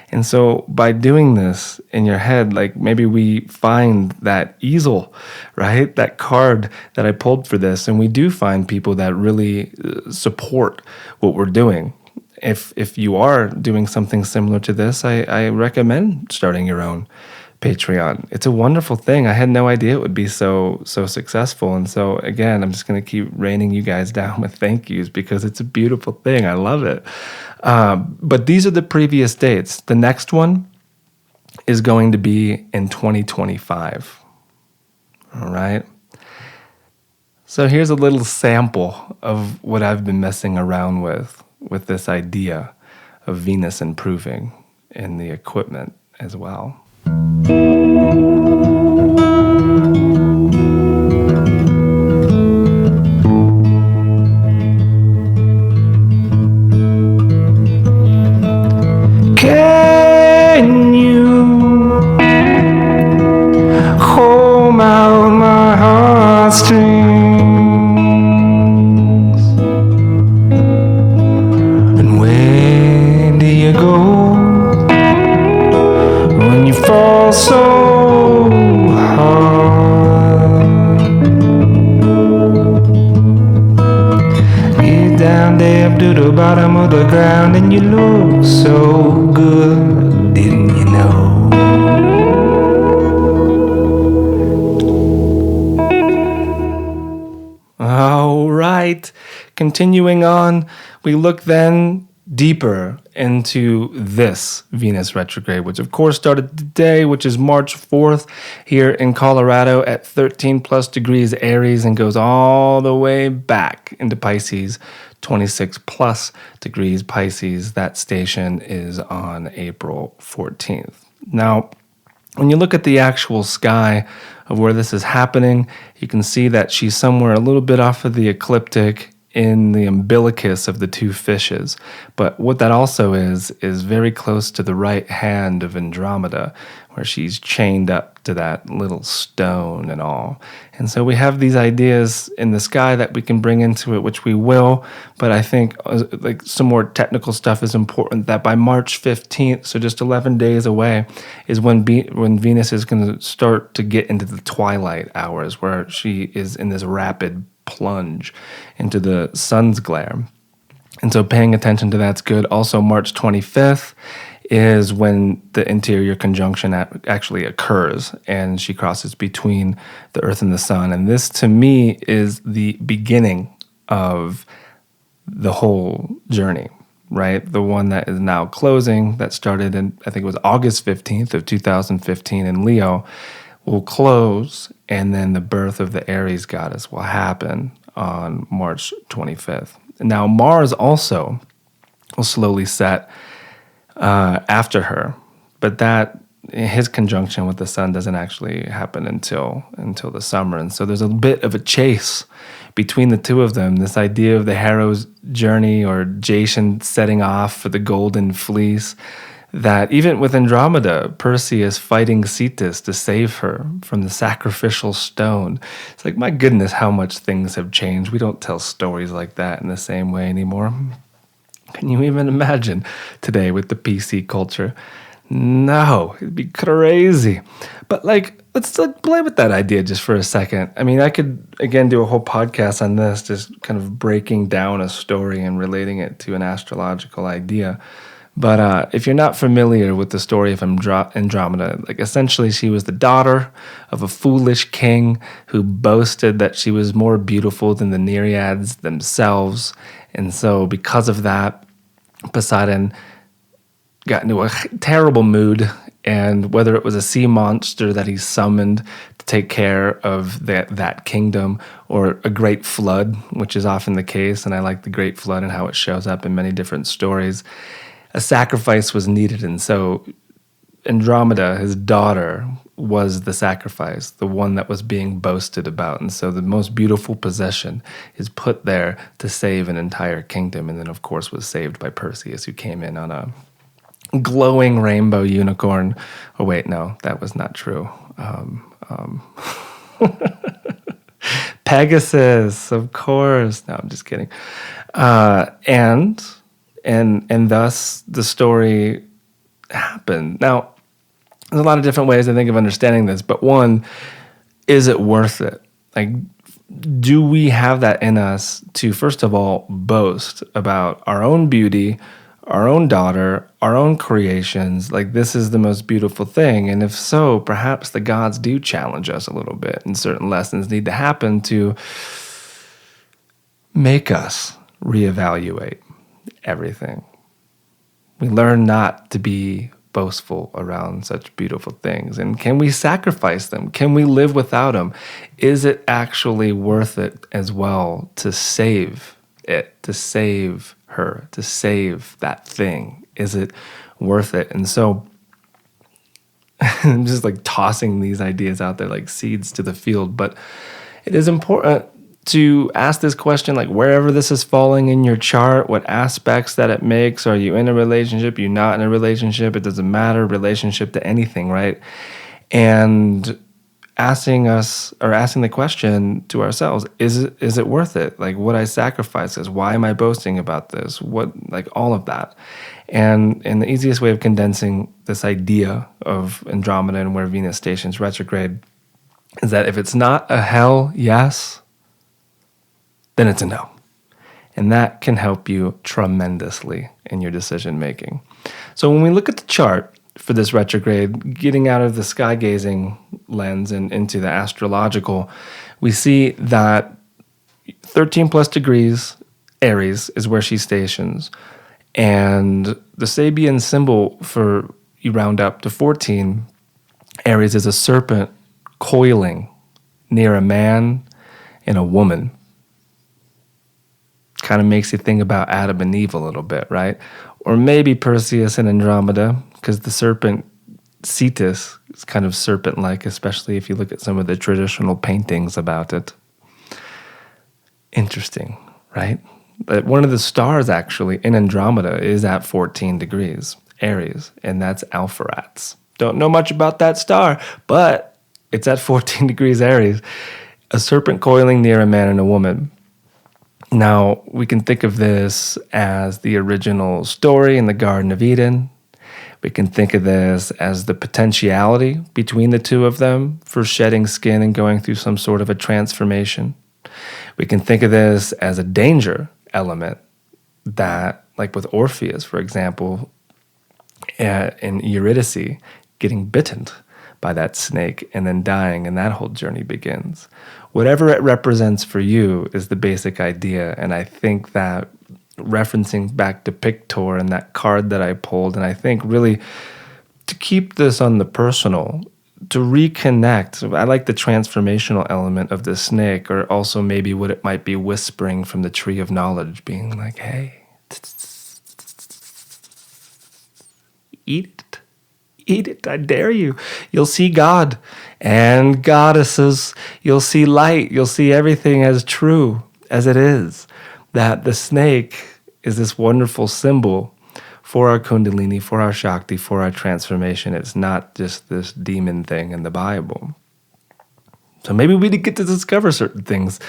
And so by doing this in your head, like maybe we find that easel, right? That card that I pulled for this, and we do find people that really support what we're doing. If you are doing something similar to this, I recommend starting your own Patreon. It's a wonderful thing. I had no idea it would be so successful. And so again, I'm just going to keep raining you guys down with thank yous because it's a beautiful thing. I love it. But these are the previous dates. The next one is going to be in 2025. All right. So here's a little sample of what I've been messing around with this idea of Venus improving in the equipment as well. Can you hold out my heartstrings? And where do you go when you fall so hard? You're down there up to the bottom of the ground and you look so good, didn't you know? All right, continuing on, we look then deeper into this Venus retrograde, which of course started today, which is March 4th here in Colorado at 13 plus degrees Aries and goes all the way back into Pisces, 26 plus degrees Pisces. That station is on April 14th. Now, when you look at the actual sky of where this is happening, you can see that she's somewhere a little bit off of the ecliptic in the umbilicus of the two fishes. But what that also is very close to the right hand of Andromeda, where she's chained up to that little stone and all. And so we have these ideas in the sky that we can bring into it, which we will. But I think like some more technical stuff is important, that by March 15th, so just 11 days away, is when Venus is going to start to get into the twilight hours, where she is in this rapid plunge into the sun's glare. And so paying attention to that's good. Also, March 25th is when the interior conjunction actually occurs, and she crosses between the Earth and the Sun. And this, to me, is the beginning of the whole journey, right? The one that is now closing, that started in, I think it was August 15th of 2015 in Leo, will close, and then the birth of the Aries goddess will happen on March 25th. Now, Mars also will slowly set after her, but that his conjunction with the sun doesn't actually happen until the summer. And so there's a bit of a chase between the two of them, this idea of the hero's journey, or Jason setting off for the golden fleece, that even with Andromeda, Perseus fighting Cetus to save her from the sacrificial stone. It's like, my goodness, how much things have changed. We don't tell stories like that in the same way anymore. Can you even imagine today with the PC culture? No, it'd be crazy. But let's play with that idea just for a second. I mean, I could, again, do a whole podcast on this, just kind of breaking down a story and relating it to an astrological idea. But if you're not familiar with the story of Andromeda, essentially she was the daughter of a foolish king who boasted that she was more beautiful than the Nereids themselves. And so because of that, Poseidon got into a terrible mood, and whether it was a sea monster that he summoned to take care of that kingdom, or a great flood, which is often the case, and I like the great flood and how it shows up in many different stories, a sacrifice was needed. And so Andromeda, his daughter, was the sacrifice, the one that was being boasted about. And so the most beautiful possession is put there to save an entire kingdom, and then of course was saved by Perseus, who came in on a glowing rainbow unicorn. Oh wait, no, that was not true. Pegasus, of course. No, I'm just kidding. And thus the story happened. Now, there's a lot of different ways I think of understanding this, but one, is it worth it? Do we have that in us to, first of all, boast about our own beauty, our own daughter, our own creations, this is the most beautiful thing? And if so, perhaps the gods do challenge us a little bit, and certain lessons need to happen to make us reevaluate everything. We learn not to be boastful around such beautiful things. And can we sacrifice them? Can we live without them? Is it actually worth it as well to save it, to save her, to save that thing? Is it worth it? And so I'm just tossing these ideas out there like seeds to the field, but it is important to ask this question, wherever this is falling in your chart, what aspects that it makes. Are you in a relationship? You're not in a relationship? It doesn't matter. Relationship to anything, right? And asking the question to ourselves, is it worth it? Would I sacrifice this? Why am I boasting about this? What, all of that. And the easiest way of condensing this idea of Andromeda and where Venus stations retrograde is that if it's not a hell yes, then it's a no. And that can help you tremendously in your decision making. So when we look at the chart for this retrograde, getting out of the sky gazing lens and into the astrological, we see that 13 plus degrees Aries is where she stations. And the Sabian symbol for, you round up to 14, Aries is a serpent coiling near a man and a woman. Kind of makes you think about Adam and Eve a little bit, right? Or maybe Perseus and Andromeda, because the serpent Cetus is kind of serpent-like, especially if you look at some of the traditional paintings about it. Interesting, right? But one of the stars actually in Andromeda is at 14 degrees Aries, and that's Alpheratz. Don't know much about that star, but it's at 14 degrees Aries. A serpent coiling near a man and a woman. Now, we can think of this as the original story in the Garden of Eden. We can think of this as the potentiality between the two of them for shedding skin and going through some sort of a transformation. We can think of this as a danger element that, with Orpheus, for example, in Eurydice, getting bitten by that snake and then dying, and that whole journey begins. Whatever it represents for you is the basic idea, and I think that referencing back to Pictor and that card that I pulled, and I think really to keep this on the personal, to reconnect. I like the transformational element of the snake, or also maybe what it might be whispering from the tree of knowledge, being like, hey, eat it. Eat it, I dare you. You'll see God and goddesses. You'll see light. You'll see everything as true as it is. That the snake is this wonderful symbol for our Kundalini, for our Shakti, for our transformation. It's not just this demon thing in the Bible. So maybe we get to discover certain things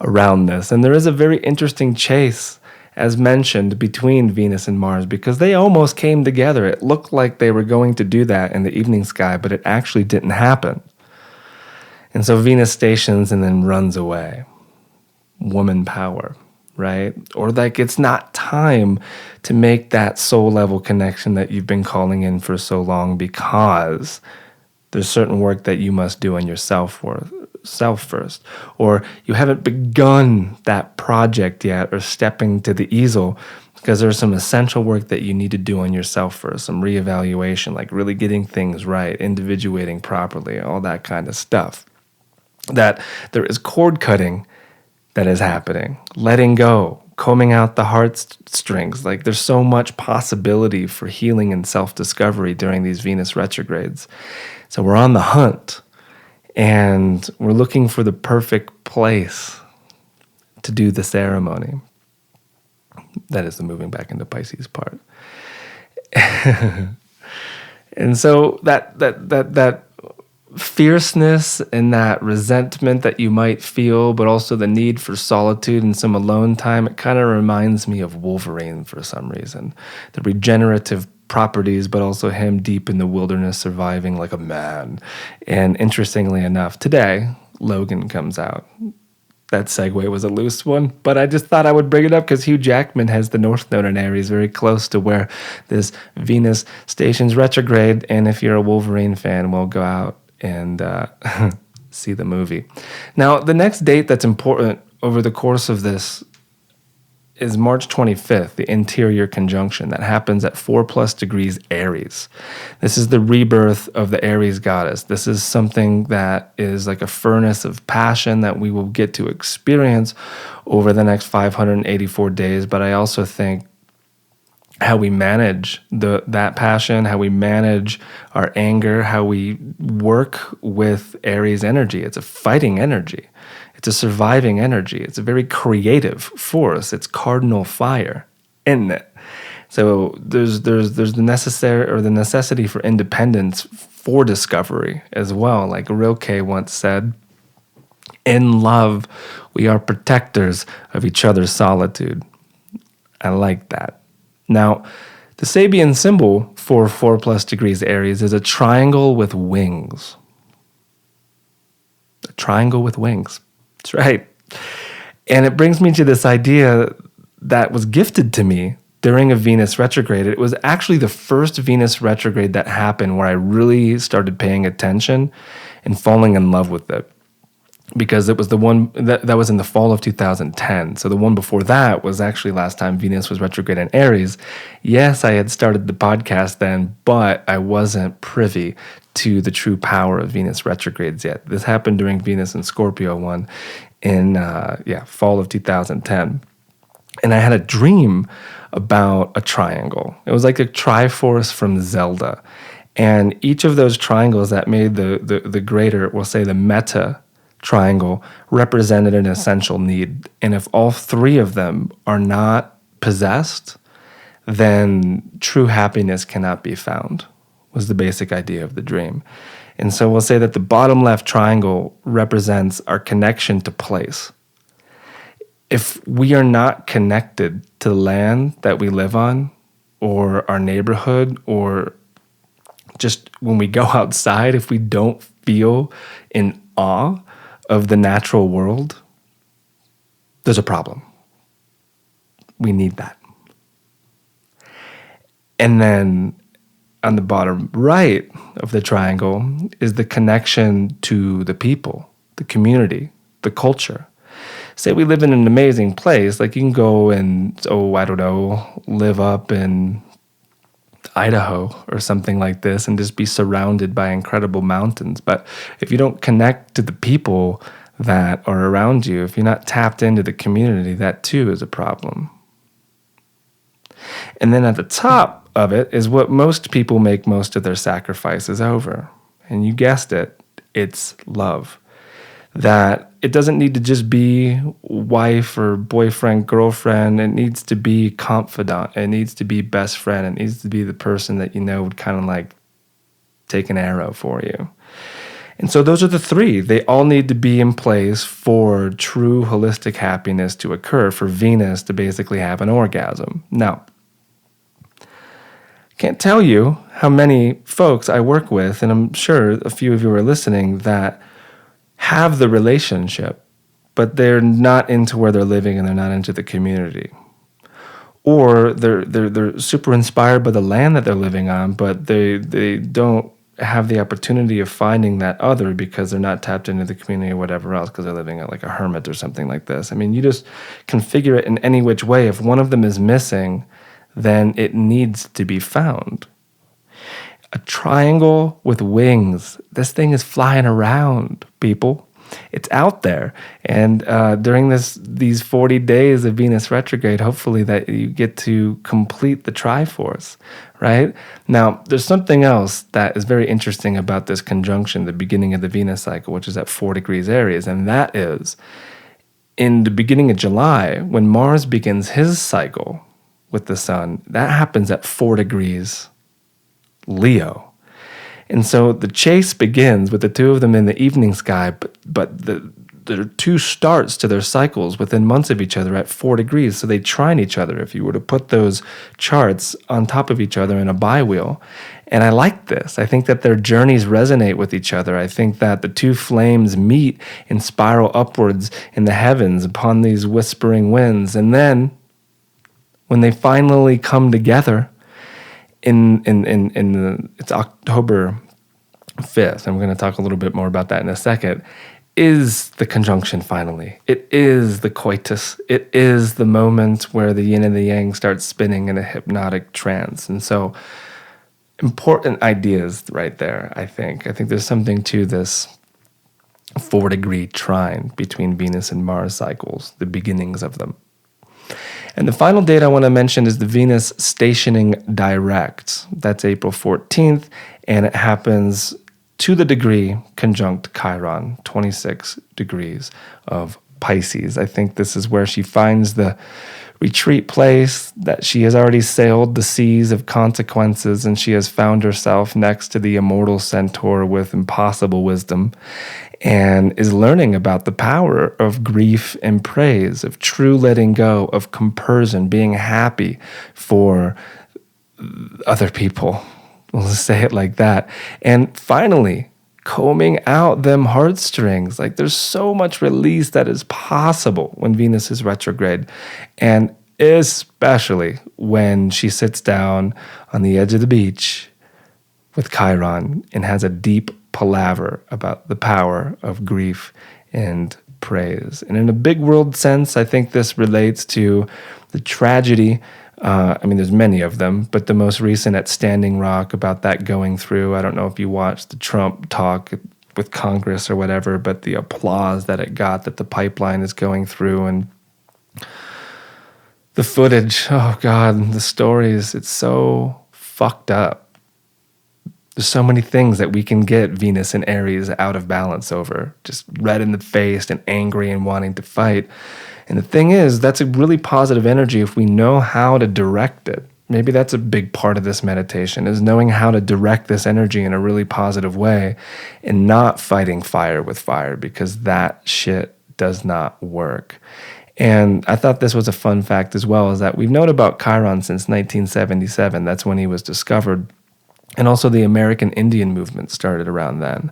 around this. And there is a very interesting chase, as mentioned, between Venus and Mars, because they almost came together. It looked like they were going to do that in the evening sky, but it actually didn't happen. And so Venus stations and then runs away. Woman power, right? Or like it's not time to make that soul level connection that you've been calling in for so long, because there's certain work that you must do on yourself first, or you haven't begun that project yet or stepping to the easel, because there's some essential work that you need to do on yourself first, some reevaluation, like really getting things right, individuating properly, all that kind of stuff. That there is cord cutting that is happening, letting go, combing out the heartstrings. Like there's so much possibility for healing and self-discovery during these Venus retrogrades. So we're on the hunt. And we're looking for the perfect place to do the ceremony. That is the moving back into Pisces part. And so that fierceness and that resentment that you might feel, but also the need for solitude and some alone time, it kind of reminds me of Wolverine for some reason. The regenerative properties, but also him deep in the wilderness surviving like a man. And interestingly enough, today, Logan comes out. That segue was a loose one, but I just thought I would bring it up because Hugh Jackman has the North Node in Aries very close to where this Venus stations retrograde. And if you're a Wolverine fan, we'll go out and see the movie. Now, the next date that's important over the course of this is March 25th, the interior conjunction that happens at 4+ degrees Aries. This is the rebirth of the Aries goddess. This is something that is like a furnace of passion that we will get to experience over the next 584 days. But I also think how we manage that passion, how we manage our anger, how we work with Aries energy. It's a fighting energy. It's a surviving energy. It's a very creative force. It's cardinal fire, isn't it? So there's the necessity for independence for discovery as well. Like Rilke once said, in love, we are protectors of each other's solitude. I like that. Now, the Sabian symbol for 4+ degrees Aries is a triangle with wings. A triangle with wings. That's right. And it brings me to this idea that was gifted to me during a Venus retrograde. It was actually the first Venus retrograde that happened where I really started paying attention and falling in love with it. Because it was the one that was in the fall of 2010. So the one before that was actually last time Venus was retrograde in Aries. Yes, I had started the podcast then, but I wasn't privy to the true power of Venus retrogrades yet. This happened during Venus and Scorpio one in fall of 2010. And I had a dream about a triangle. It was like a Triforce from Zelda. And each of those triangles that made the greater, we'll say the meta triangle, represented an essential need. And if all three of them are not possessed, then true happiness cannot be found, was the basic idea of the dream. And so we'll say that the bottom left triangle represents our connection to place. If we are not connected to the land that we live on, or our neighborhood, or just when we go outside, if we don't feel in awe of the natural world, there's a problem. We need that. And then on the bottom right of the triangle is the connection to the people, the community, the culture. Say we live in an amazing place, like you can go and, live up in Idaho or something like this and just be surrounded by incredible mountains. But if you don't connect to the people that are around you, if you're not tapped into the community, that too is a problem. And then at the top of it is what most people make most of their sacrifices over. And you guessed it, it's love. That it doesn't need to just be wife or boyfriend, girlfriend. It needs to be confidant. It needs to be best friend. It needs to be the person that you know would kind of like take an arrow for you. And so those are the three. They all need to be in place for true holistic happiness to occur, for Venus to basically have an orgasm. Now, I can't tell you how many folks I work with, and I'm sure a few of you are listening, that have the relationship, but they're not into where they're living and they're not into the community. Or they're super inspired by the land that they're living on, but they don't have the opportunity of finding that other because they're not tapped into the community or whatever else, because they're living like a hermit or something like this. I mean, you just configure it in any which way. If one of them is missing, then it needs to be found. A triangle with wings. This thing is flying around, people. It's out there. And during these 40 days of Venus retrograde, hopefully that you get to complete the Triforce, right? Now, there's something else that is very interesting about this conjunction, the beginning of the Venus cycle, which is at 4 degrees Aries, and that is in the beginning of July, when Mars begins his cycle with the sun, that happens at 4 degrees Leo. And so the chase begins with the two of them in the evening sky, but there are two starts to their cycles within months of each other at 4 degrees, so they trine each other if you were to put those charts on top of each other in a biwheel. And I like this. I think that their journeys resonate with each other. I think that the two flames meet and spiral upwards in the heavens upon these whispering winds. And then when they finally come together, it's October 5th, and we're going to talk a little bit more about that in a second, is the conjunction finally. It is the coitus. It is the moment where the yin and the yang start spinning in a hypnotic trance. And so important ideas right there, I think. I think there's something to this 4-degree trine between Venus and Mars cycles, the beginnings of them. And the final date I want to mention is the Venus stationing direct. That's April 14th, and it happens to the degree conjunct Chiron, 26 degrees of Pisces. I think this is where she finds the retreat place, that she has already sailed the seas of consequences, and she has found herself next to the immortal centaur with impossible wisdom, and is learning about the power of grief and praise, of true letting go, of compersion, being happy for other people. We'll just say it like that. And finally, combing out them heartstrings. Like, there's so much release that is possible when Venus is retrograde. And especially when she sits down on the edge of the beach with Chiron and has a deep palaver about the power of grief and praise. And in a big world sense, I think this relates to the tragedy. There's many of them, but the most recent at Standing Rock, about that going through. I don't know if you watched the Trump talk with Congress or whatever, but the applause that it got, that the pipeline is going through, and the footage, oh God, the stories, it's so fucked up. There's so many things that we can get Venus and Aries out of balance over, just red in the face and angry and wanting to fight. And the thing is, that's a really positive energy if we know how to direct it. Maybe that's a big part of this meditation, is knowing how to direct this energy in a really positive way and not fighting fire with fire, because that shit does not work. And I thought this was a fun fact as well, is that we've known about Chiron since 1977. That's when he was discovered. And also the American Indian movement started around then.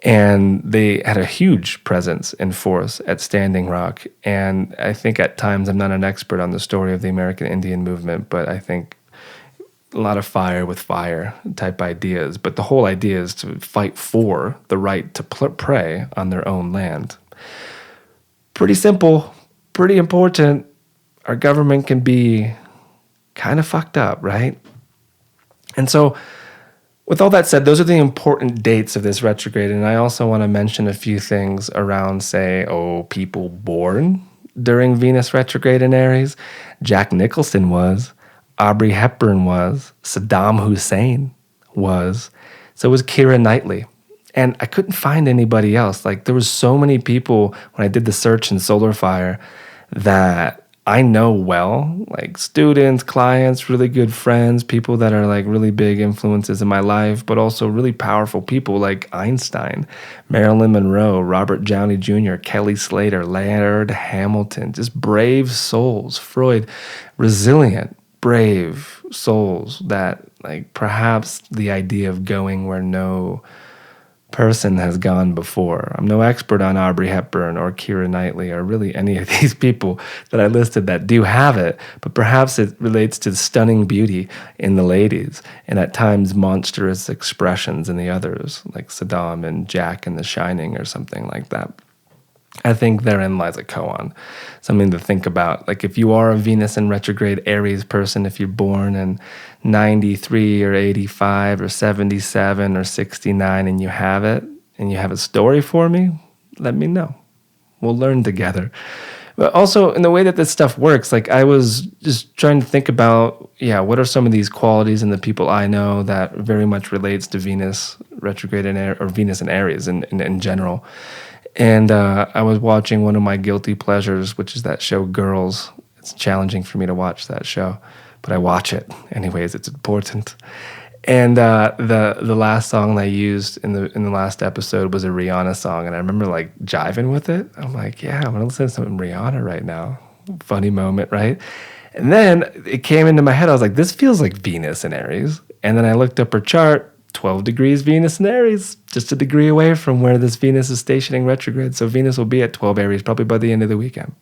And they had a huge presence and force at Standing Rock. And I think at times, I'm not an expert on the story of the American Indian movement, but I think a lot of fire with fire type ideas, but the whole idea is to fight for the right to prey on their own land. Pretty simple, pretty important. Our government can be kind of fucked up, right? And so, with all that said, those are the important dates of this retrograde. And I also want to mention a few things around, say, people born during Venus retrograde in Aries. Jack Nicholson was. Aubrey Hepburn was. Saddam Hussein was. So was Keira Knightley. And I couldn't find anybody else. Like, there was so many people when I did the search in Solar Fire that I know well, like students, clients, really good friends, people that are like really big influences in my life, but also really powerful people like Einstein, Marilyn Monroe, Robert Downey Jr., Kelly Slater, Laird Hamilton, just brave souls, Freud, resilient, brave souls that like perhaps the idea of going where no person has gone before. I'm no expert on Aubrey Hepburn or Keira Knightley or really any of these people that I listed that do have it, but perhaps it relates to the stunning beauty in the ladies and at times monstrous expressions in the others, like Saddam and Jack in The Shining or something like that. I think therein lies a koan, something to think about. Like if you are a Venus in retrograde Aries person, if you're born in 93 or 85 or 77 or 69 and you have it, and you have a story for me, let me know. We'll learn together. But also in the way that this stuff works, like I was just trying to think about, what are some of these qualities in the people I know that very much relates to Venus retrograde or Venus in Aries in general. And I was watching one of my guilty pleasures, which is that show Girls. It's challenging for me to watch that show, but I watch it anyways. It's important. And the last song they used in the last episode was a Rihanna song, and I remember like jiving with it. I'm like, I'm gonna listen to some Rihanna right now. Funny moment, right? And then it came into my head. I was like, this feels like Venus in Aries. And then I looked up her chart. 12 degrees Venus in Aries, just a degree away from where this Venus is stationing retrograde. So Venus will be at 12 Aries probably by the end of the weekend.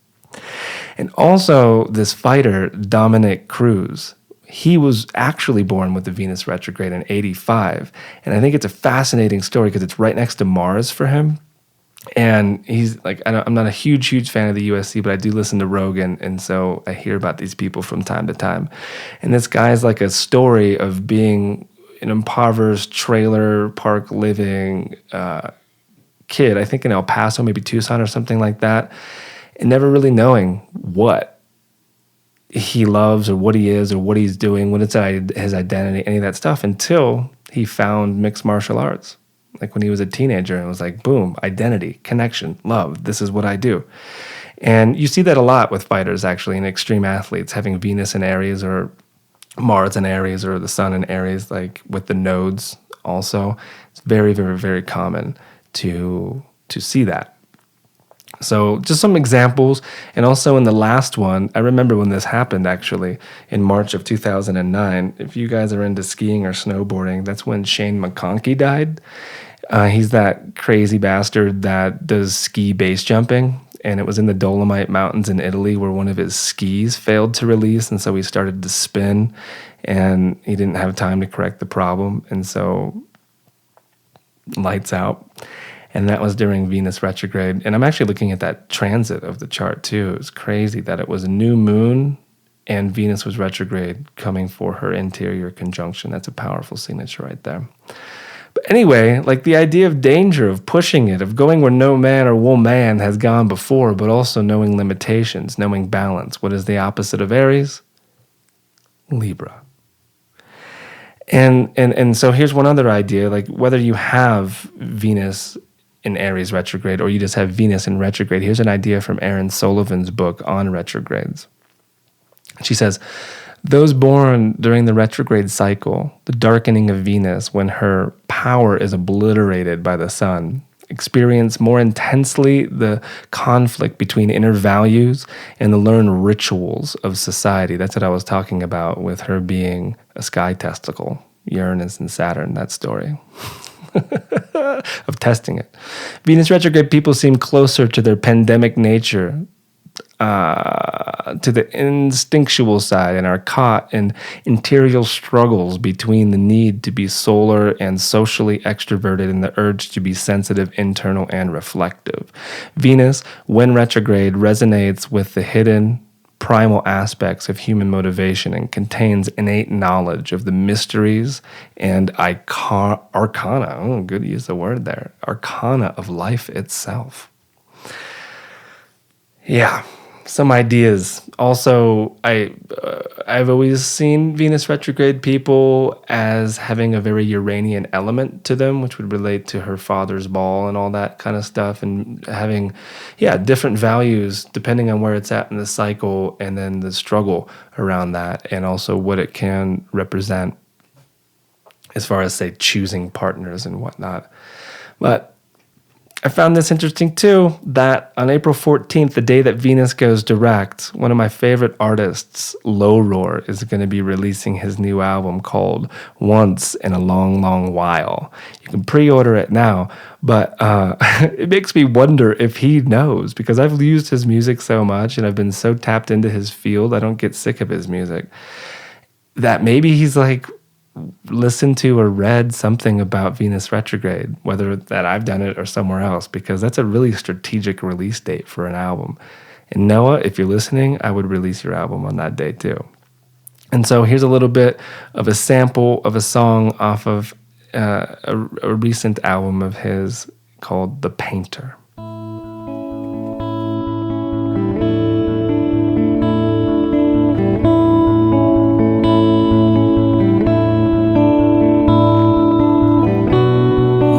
And also this fighter, Dominic Cruz, he was actually born with the Venus retrograde in 85. And I think it's a fascinating story because it's right next to Mars for him. And he's like, I'm not a huge fan of the USC, but I do listen to Rogan. And so I hear about these people from time to time. And this guy's like a story of being an impoverished trailer park living kid, I think in El Paso, maybe Tucson or something like that, and never really knowing what he loves or what he is or what he's doing, what it's his identity, any of that stuff, until he found mixed martial arts. Like when he was a teenager and it was like, boom, identity, connection, love, this is what I do. And you see that a lot with fighters actually and extreme athletes, having Venus in Aries or Mars in Aries or the Sun in Aries, like with the nodes also. It's very, very, very common to see that. So just some examples. And also in the last one, I remember when this happened actually in March of 2009. If you guys are into skiing or snowboarding, that's when Shane McConkey died. He's that crazy bastard that does ski base jumping. And it was in the Dolomite Mountains in Italy where one of his skis failed to release. And so he started to spin and he didn't have time to correct the problem. And so lights out. And that was during Venus retrograde. And I'm actually looking at that transit of the chart too. It was crazy that it was a new moon and Venus was retrograde coming for her interior conjunction. That's a powerful signature right there. But anyway, like the idea of danger, of pushing it, of going where no man or woman has gone before, but also knowing limitations, knowing balance. What is the opposite of Aries? Libra. And so here's one other idea, like whether you have Venus in Aries retrograde or you just have Venus in retrograde, here's an idea from Erin Sullivan's book on retrogrades. She says, those born during the retrograde cycle, the darkening of Venus when her power is obliterated by the sun, experience more intensely the conflict between inner values and the learned rituals of society. That's what I was talking about with her being a sky testicle, Uranus and Saturn, that story of testing it. Venus retrograde people seem closer to their pandemic nature to the instinctual side and are caught in interior struggles between the need to be solar and socially extroverted and the urge to be sensitive, internal, and reflective. Venus, when retrograde, resonates with the hidden primal aspects of human motivation and contains innate knowledge of the mysteries and arcana. Oh, good to use the word there. Arcana of life itself. Yeah, some ideas. Also, I've always seen Venus retrograde people as having a very Uranian element to them, which would relate to her father's ball and all that kind of stuff, and having, different values depending on where it's at in the cycle, and then the struggle around that, and also what it can represent as far as, say, choosing partners and whatnot. But I found this interesting too, that on April 14th, the day that Venus goes direct, one of my favorite artists, Low Roar, is going to be releasing his new album called Once in a Long, Long While. You can pre-order it now, but it makes me wonder if he knows, because I've used his music so much and I've been so tapped into his field, I don't get sick of his music, that maybe he's like, listened to or read something about Venus retrograde, whether that I've done it or somewhere else, because that's a really strategic release date for an album. And Noah, if you're listening, I would release your album on that day too. And so here's a little bit of a sample of a song off of a recent album of his called The Painter.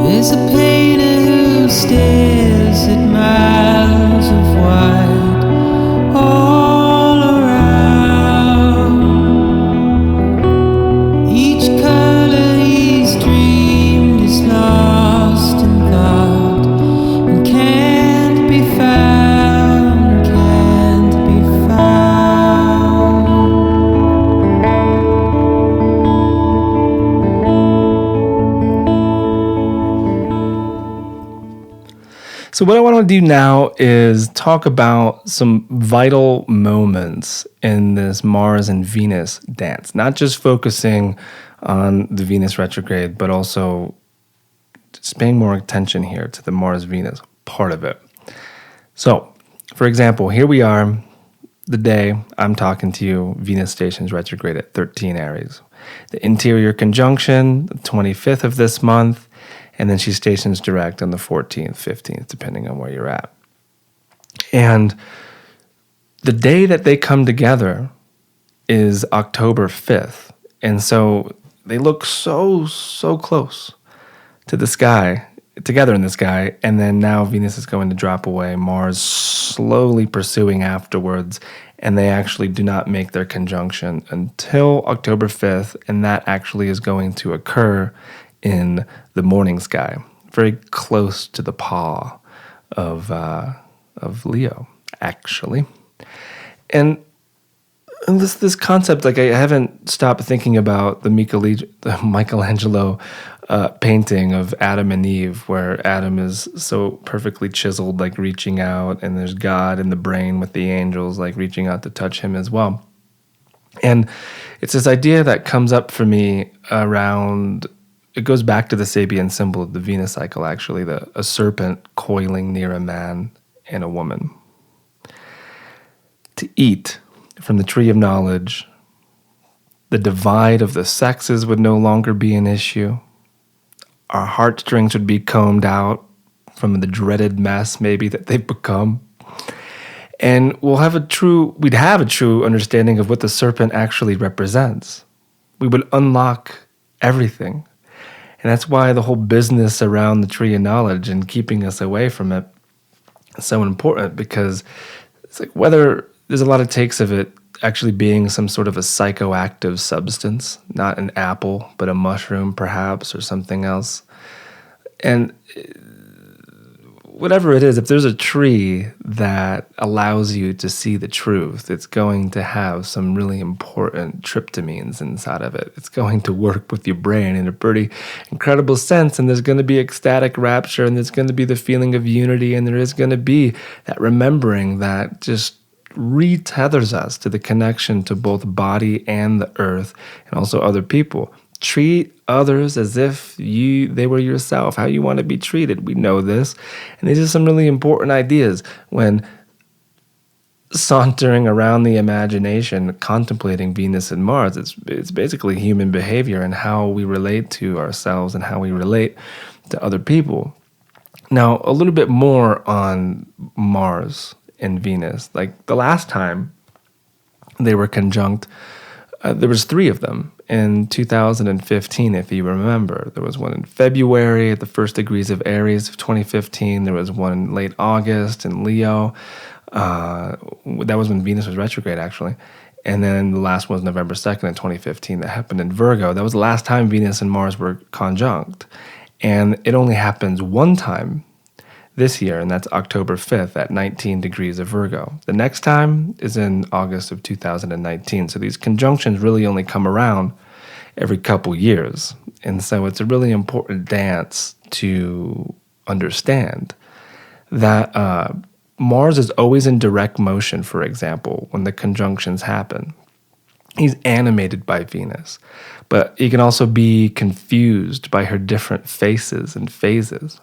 There's a painter who stares at miles of white all around. Each color he's dreamed is lost in thought and can't be found, can't be found. So what I want to do now is talk about some vital moments in this Mars and Venus dance, not just focusing on the Venus retrograde, but also just paying more attention here to the Mars-Venus part of it. So, for example, here we are, the day I'm talking to you, Venus stations retrograde at 13 Aries. The interior conjunction, the 25th of this month, and then she stations direct on the 14th, 15th, depending on where you're at. And the day that they come together is October 5th. And so they look so close to the sky, together in the sky. And then now Venus is going to drop away, Mars slowly pursuing afterwards. And they actually do not make their conjunction until October 5th. And that actually is going to occur in the morning sky, very close to the paw of Leo, actually. And this concept, like I haven't stopped thinking about the Michelangelo painting of Adam and Eve, where Adam is so perfectly chiseled, like reaching out, and there's God in the brain with the angels, like reaching out to touch him as well. And it's this idea that comes up for me around. It goes back to the Sabian symbol of the Venus cycle, actually, a serpent coiling near a man and a woman. To eat from the tree of knowledge, the divide of the sexes would no longer be an issue. Our heartstrings would be combed out from the dreaded mess, maybe, that they've become. And we'd have a true understanding of what the serpent actually represents. We would unlock everything. And that's why the whole business around the tree of knowledge and keeping us away from it is so important, because it's like whether there's a lot of takes of it actually being some sort of a psychoactive substance, not an apple, but a mushroom perhaps, or something else. And whatever it is, if there's a tree that allows you to see the truth, it's going to have some really important tryptamines inside of it. It's going to work with your brain in a pretty incredible sense, and there's going to be ecstatic rapture, and there's going to be the feeling of unity, and there is going to be that remembering that just retethers us to the connection to both body and the earth, and also other people. Treat others as if they were yourself, how you want to be treated. We know this. And these are some really important ideas when sauntering around the imagination, contemplating Venus and Mars. It's basically human behavior and how we relate to ourselves and how we relate to other people. Now, a little bit more on Mars and Venus. Like the last time they were conjunct, there was 3 of them in 2015, if you remember. There was one in February at the first degrees of Aries of 2015. There was one in late August in Leo. That was when Venus was retrograde, actually. And then the last one was November 2nd in 2015 that happened in Virgo. That was the last time Venus and Mars were conjunct. And it only happens one time this year, and that's October 5th at 19 degrees of Virgo. The next time is in August of 2019. So these conjunctions really only come around every couple years. And so it's a really important dance to understand that Mars is always in direct motion, for example, when the conjunctions happen. He's animated by Venus, but he can also be confused by her different faces and phases.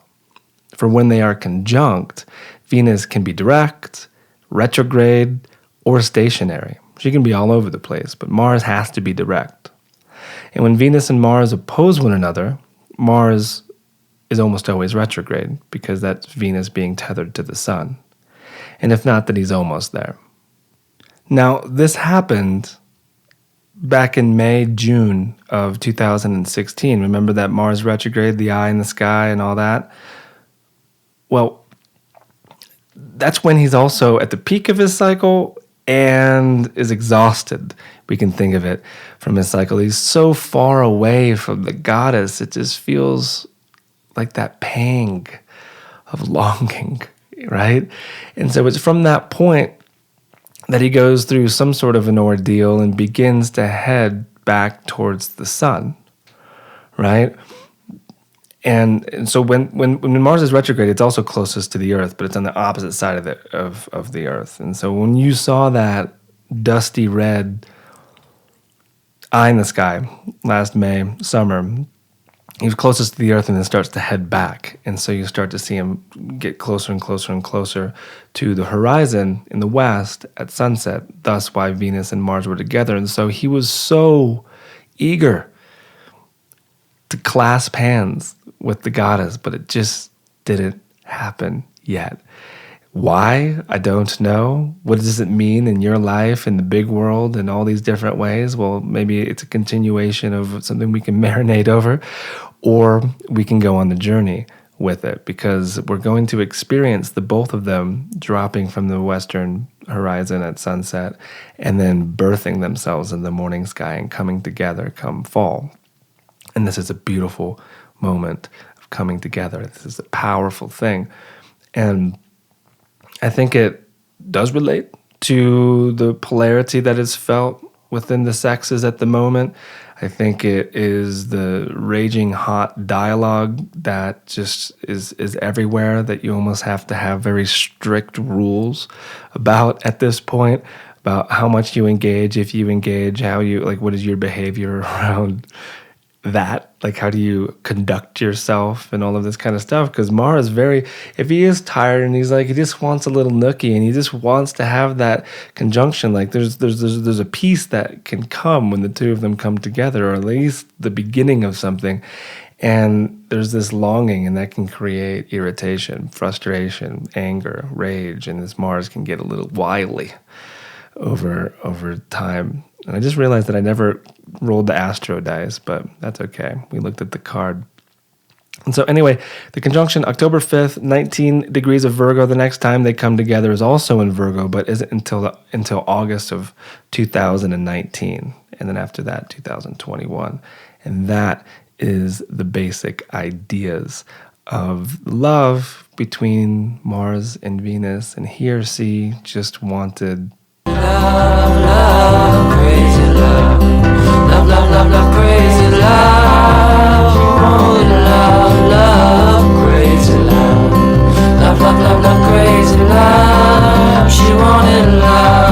For when they are conjunct, Venus can be direct, retrograde, or stationary. She can be all over the place, but Mars has to be direct. And when Venus and Mars oppose one another, Mars is almost always retrograde because that's Venus being tethered to the sun. And if not, then he's almost there. Now, this happened back in May, June of 2016. Remember that Mars retrograde, the eye in the sky and all that? Well, that's when he's also at the peak of his cycle and is exhausted. We can think of it from his cycle. He's so far away from the goddess, it just feels like that pang of longing, right? And so it's from that point that he goes through some sort of an ordeal and begins to head back towards the sun, right? And so when Mars is retrograde, it's also closest to the Earth, but it's on the opposite side of the Earth. And so when you saw that dusty red eye in the sky last May, summer, he was closest to the Earth and then starts to head back. And so you start to see him get closer and closer and closer to the horizon in the west at sunset, thus why Venus and Mars were together. And so he was so eager to clasp hands with the goddess, but it just didn't happen yet. Why? I don't know. What does it mean in your life, in the big world, in all these different ways? Well, maybe it's a continuation of something we can marinate over, or we can go on the journey with it, because we're going to experience the both of them dropping from the western horizon at sunset and then birthing themselves in the morning sky and coming together come fall. And this is a beautiful moment of coming together. This is a powerful thing. And I think it does relate to the polarity that is felt within the sexes at the moment. I think it is the raging hot dialogue that just is everywhere, that you almost have to have very strict rules about at this point, about how much you engage, if you engage, how you, like, what is your behavior around that, like how do you conduct yourself and all of this kind of stuff. Because Mars very, if he is tired and he's like, he just wants a little nookie and he just wants to have that conjunction, like there's a peace that can come when the two of them come together, or at least the beginning of something. And there's this longing, and that can create irritation, frustration, anger, rage, and this Mars can get a little wily over time. And I just realized that I never rolled the astro dice, but that's okay. We looked at the card. And so anyway, the conjunction October 5th, 19 degrees of Virgo. The next time they come together is also in Virgo, but isn't until August of 2019. And then after that, 2021. And that is the basic ideas of love between Mars and Venus. And here, see, just wanted love, love, crazy love. Love, love, love, love, crazy love. Oh, love, love, crazy love. Love, love, love, love, crazy love. She wanted love.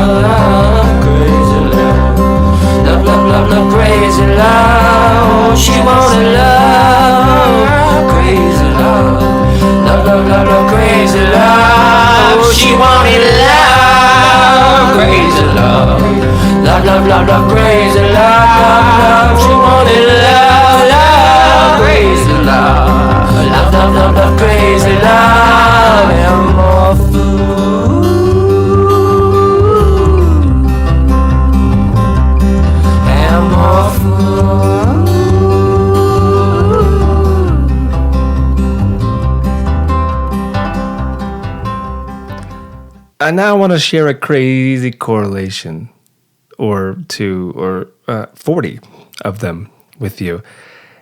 she wanted love, crazy love. Love, love, love, love, crazy love. She wanted love, crazy love. Love, love, love, love, crazy love, love, love. She wanted love, love, crazy love. Love, love, love, love, crazy love. And more food. And more food. I now want to share a crazy correlation or 40 of them with you.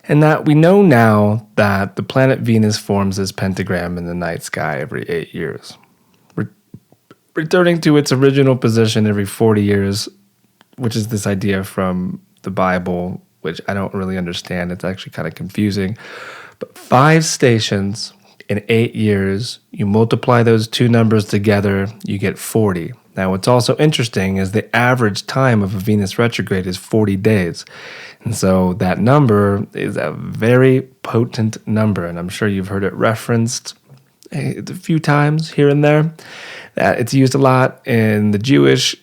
And that we know now that the planet Venus forms this pentagram in the night sky every 8 years, returning to its original position every 40 years, which is this idea from the Bible, which I don't really understand. It's actually kind of confusing. But 5 stations in 8 years, you multiply those two numbers together, you get 40. Now, what's also interesting is the average time of a Venus retrograde is 40 days. And so that number is a very potent number, and I'm sure you've heard it referenced a few times here and there. It's used a lot in the Jewish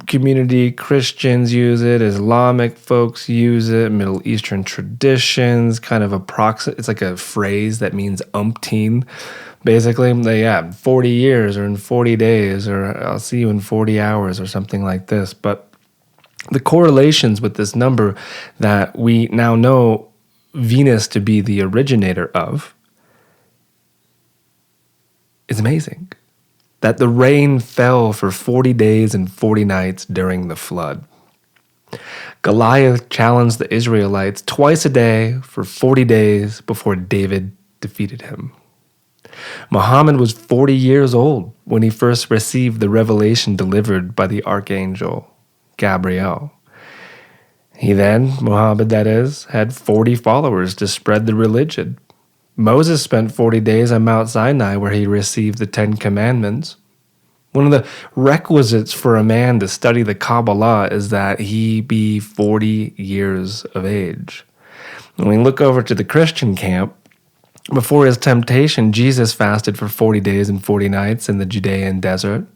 community. Christians use it, Islamic folks use it, Middle Eastern traditions, kind of it's like a phrase that means umpteen. Basically, 40 years or in 40 days or I'll see you in 40 hours or something like this. But the correlations with this number that we now know Venus to be the originator of is amazing. That the rain fell for 40 days and 40 nights during the flood. Goliath challenged the Israelites twice a day for 40 days before David defeated him. Muhammad was 40 years old when he first received the revelation delivered by the archangel Gabriel. Muhammad that is, had 40 followers to spread the religion. Moses spent 40 days on Mount Sinai where he received the 10 Commandments. One of the requisites for a man to study the Kabbalah is that he be 40 years of age. When we look over to the Christian camp, before his temptation, Jesus fasted for 40 days and 40 nights in the Judean desert.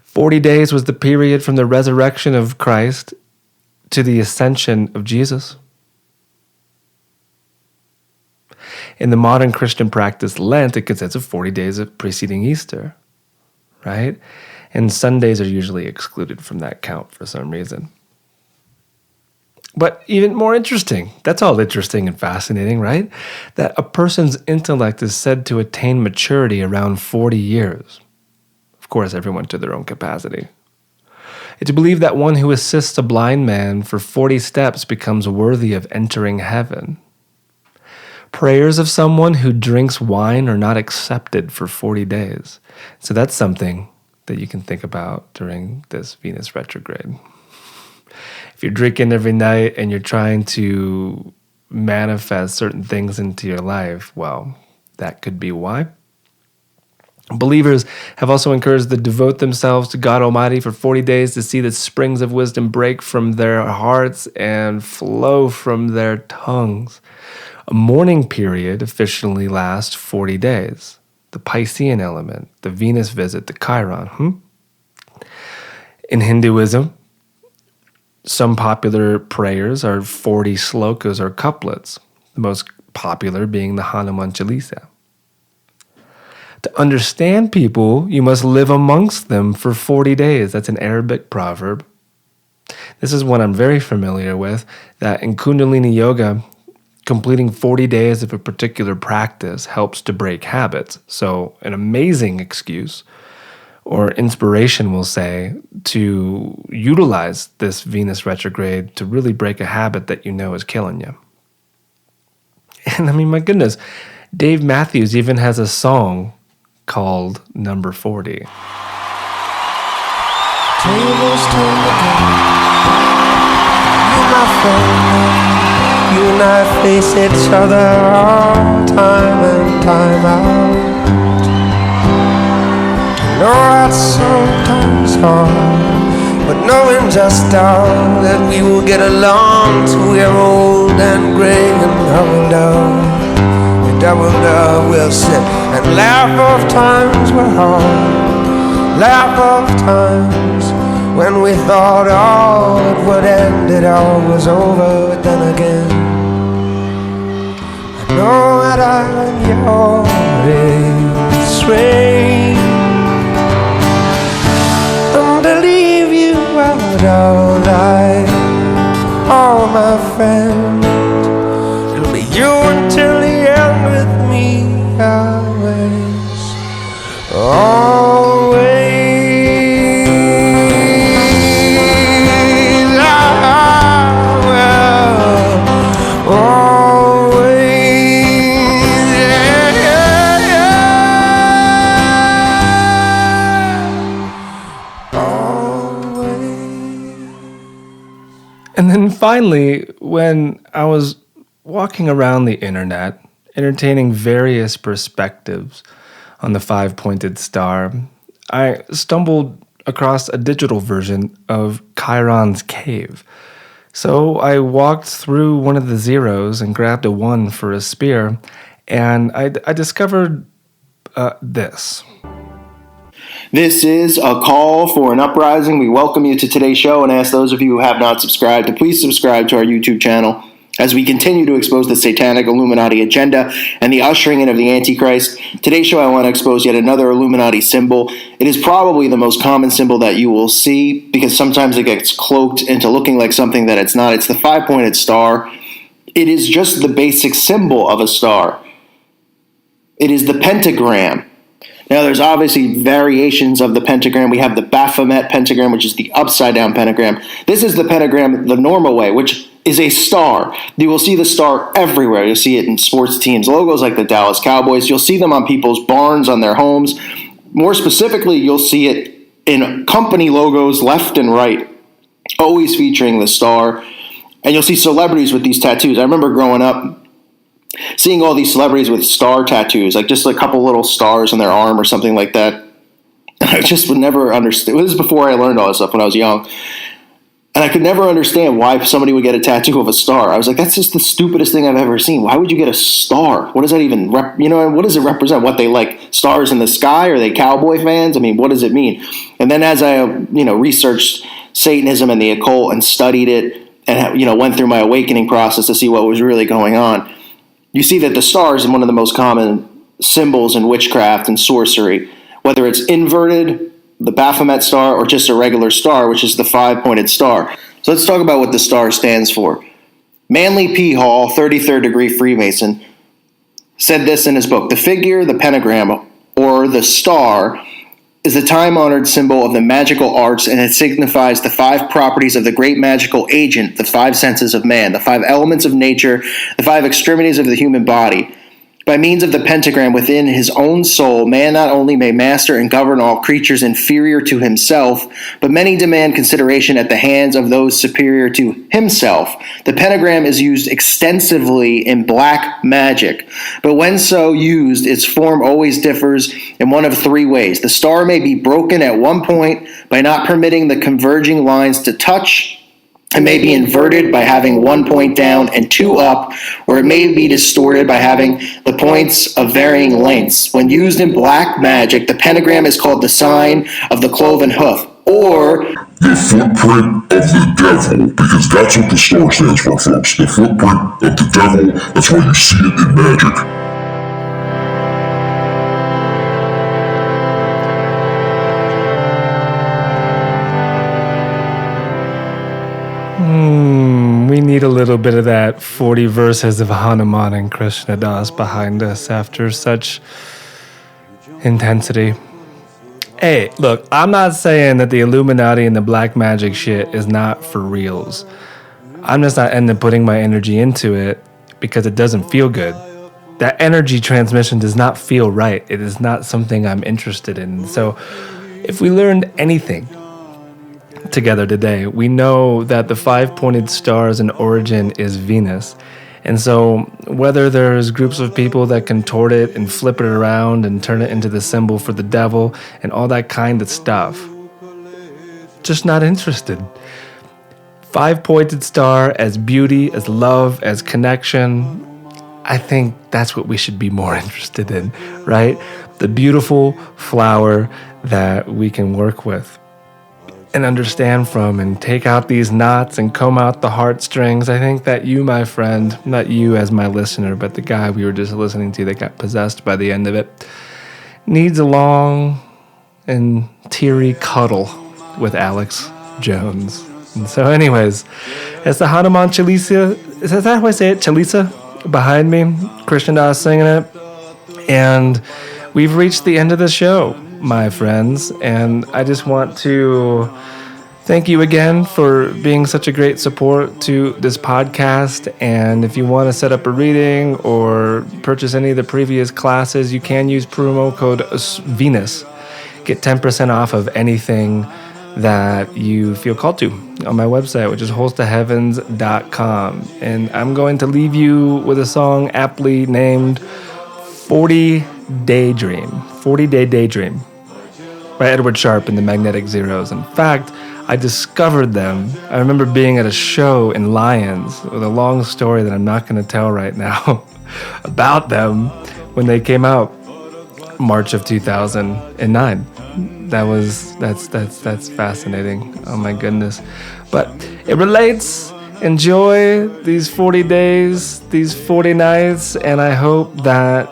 40 days was the period from the resurrection of Christ to the ascension of Jesus. In the modern Christian practice, Lent, it consists of 40 days of preceding Easter, right? And Sundays are usually excluded from that count for some reason. But even more interesting, that's all interesting and fascinating, right? That a person's intellect is said to attain maturity around 40 years. Of course, everyone to their own capacity. It's believed that one who assists a blind man for 40 steps becomes worthy of entering heaven. Prayers of someone who drinks wine are not accepted for 40 days. So that's something that you can think about during this Venus retrograde. If you're drinking every night and you're trying to manifest certain things into your life, well, that could be why. Believers have also encouraged to devote themselves to God Almighty for 40 days to see the springs of wisdom break from their hearts and flow from their tongues. A mourning period officially lasts 40 days. The Piscean element, the Venus visit, the Chiron. In Hinduism, some popular prayers are 40 slokas or couplets, the most popular being the Hanuman Chalisa. To understand people, you must live amongst them for 40 days. That's an Arabic proverb. This is one I'm very familiar with, that in Kundalini Yoga, completing 40 days of a particular practice helps to break habits. So an amazing excuse or inspiration, we'll say, to utilize this Venus retrograde to really break a habit that you know is killing you. And I mean, my goodness, Dave Matthews even has a song called Number 40. Tables turned again. You, my friend, you and I face each other all time and time out. You know that's sometimes hard. but knowing just how that we will get along till we are old and gray and doubled up, we'll sit and laugh of times were hard, laugh of times when we thought all it would end, it all was over. But then again, I know that I'm yours, strange, and to leave you out all night, all my friends, it'll be you until the end with me, always, always. And then finally, when I was walking around the internet, entertaining various perspectives on the five-pointed star, I stumbled across a digital version of Chiron's cave. So I walked through one of the zeros and grabbed a 1 for a spear, and I discovered this. This is a call for an uprising. We welcome you to today's show and ask those of you who have not subscribed to please subscribe to our YouTube channel as we continue to expose the satanic Illuminati agenda and the ushering in of the Antichrist. Today's show, I want to expose yet another Illuminati symbol. It is probably the most common symbol that you will see because sometimes it gets cloaked into looking like something that it's not. It's the five-pointed star. It is just the basic symbol of a star. It is the pentagram. Now, there's obviously variations of the pentagram. We have the Baphomet pentagram, which is the upside-down pentagram. This is the pentagram the normal way, which is a star. You will see the star everywhere. You'll see it in sports teams' logos like the Dallas Cowboys. You'll see them on people's barns, on their homes. More specifically, you'll see it in company logos left and right, always featuring the star. And you'll see celebrities with these tattoos. I remember growing up, seeing all these celebrities with star tattoos, like just a couple little stars on their arm or something like that. And I just would never understand. This is before I learned all this stuff when I was young. And I could never understand why somebody would get a tattoo of a star. I was like, that's just the stupidest thing I've ever seen. Why would you get a star? What does that even, what does it represent? What, they like stars in the sky? Are they cowboy fans? I mean, what does it mean? And then as I, researched Satanism and the occult and studied it and, went through my awakening process to see what was really going on, you see that the star is one of the most common symbols in witchcraft and sorcery, whether it's inverted, the Baphomet star, or just a regular star, which is the five-pointed star. So let's talk about what the star stands for. Manly P. Hall, 33rd degree Freemason, said this in his book: the figure, the pentagram, or the star, is the time-honored symbol of the magical arts, and it signifies the five properties of the great magical agent, the five senses of man, the five elements of nature, the five extremities of the human body. By means of the pentagram within his own soul, man not only may master and govern all creatures inferior to himself, but many demand consideration at the hands of those superior to himself. The pentagram is used extensively in black magic, but when so used, its form always differs in one of three ways. The star may be broken at one point by not permitting the converging lines to touch. It may be inverted by having 1 point down and 2 up, or it may be distorted by having the points of varying lengths. When used in black magic, the pentagram is called the sign of the cloven hoof, or the footprint of the devil, because that's what the star stands for, folks. The footprint of the devil, that's why you see it in magic. We need a little bit of that 40 verses of Hanuman and Krishna Das behind us after such intensity. Hey, look, I'm not saying that the Illuminati and the black magic shit is not for reals. I'm just not ending up putting my energy into it because it doesn't feel good. That energy transmission does not feel right. It is not something I'm interested in. So if we learned anything together today, we know that the five-pointed star's an origin is Venus. And so whether there's groups of people that contort it and flip it around and turn it into the symbol for the devil and all that kind of stuff, just not interested. 5-pointed star, as beauty, as love, as connection. I think that's what we should be more interested in, right? The beautiful flower that we can work with and understand from and take out these knots and comb out the heartstrings. I think that you, my friend, not you as my listener, but the guy we were just listening to that got possessed by the end of it, needs a long and teary cuddle with Alex Jones. And so anyways, it's the Hanuman Chalisa. Is that how I say it? Chalisa behind me. Christian Das singing it. And we've reached the end of the show, my friends. And I just want to thank you again for being such a great support to this podcast. And if you want to set up a reading or purchase any of the previous classes, you can use promo code Venus. Get 10% off of anything that you feel called to on my website, which is holstoheavens.com. And I'm going to leave you with a song aptly named 40-Day Daydream by Edward Sharpe and the Magnetic Zeros. In fact, I discovered them. I remember being at a show in Lyons with a long story that I'm not going to tell right now about them when they came out March of 2009. That's fascinating. Oh my goodness. But it relates. Enjoy these 40 days, these 40 nights, and I hope that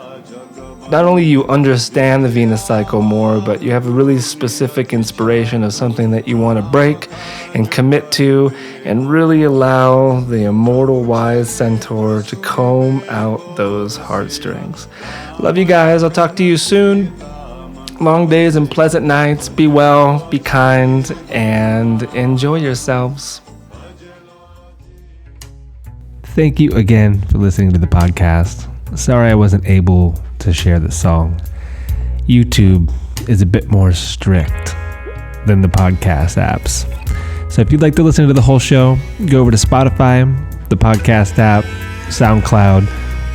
not only you understand the Venus cycle more, but you have a really specific inspiration of something that you want to break and commit to, and really allow the immortal wise centaur to comb out those heartstrings. Love you guys. I'll talk to you soon. Long days and pleasant nights. Be well, be kind, and enjoy yourselves. Thank you again for listening to the podcast. Sorry I wasn't able to share the song. YouTube is a bit more strict than the podcast apps. So if you'd like to listen to the whole show, go over to Spotify, the podcast app, SoundCloud,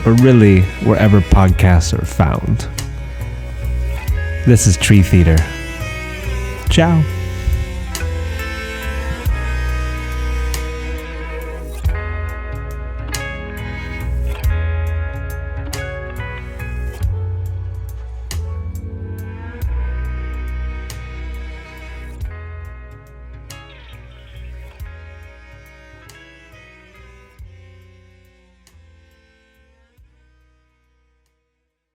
or really wherever podcasts are found. This is Tree Theater. Ciao.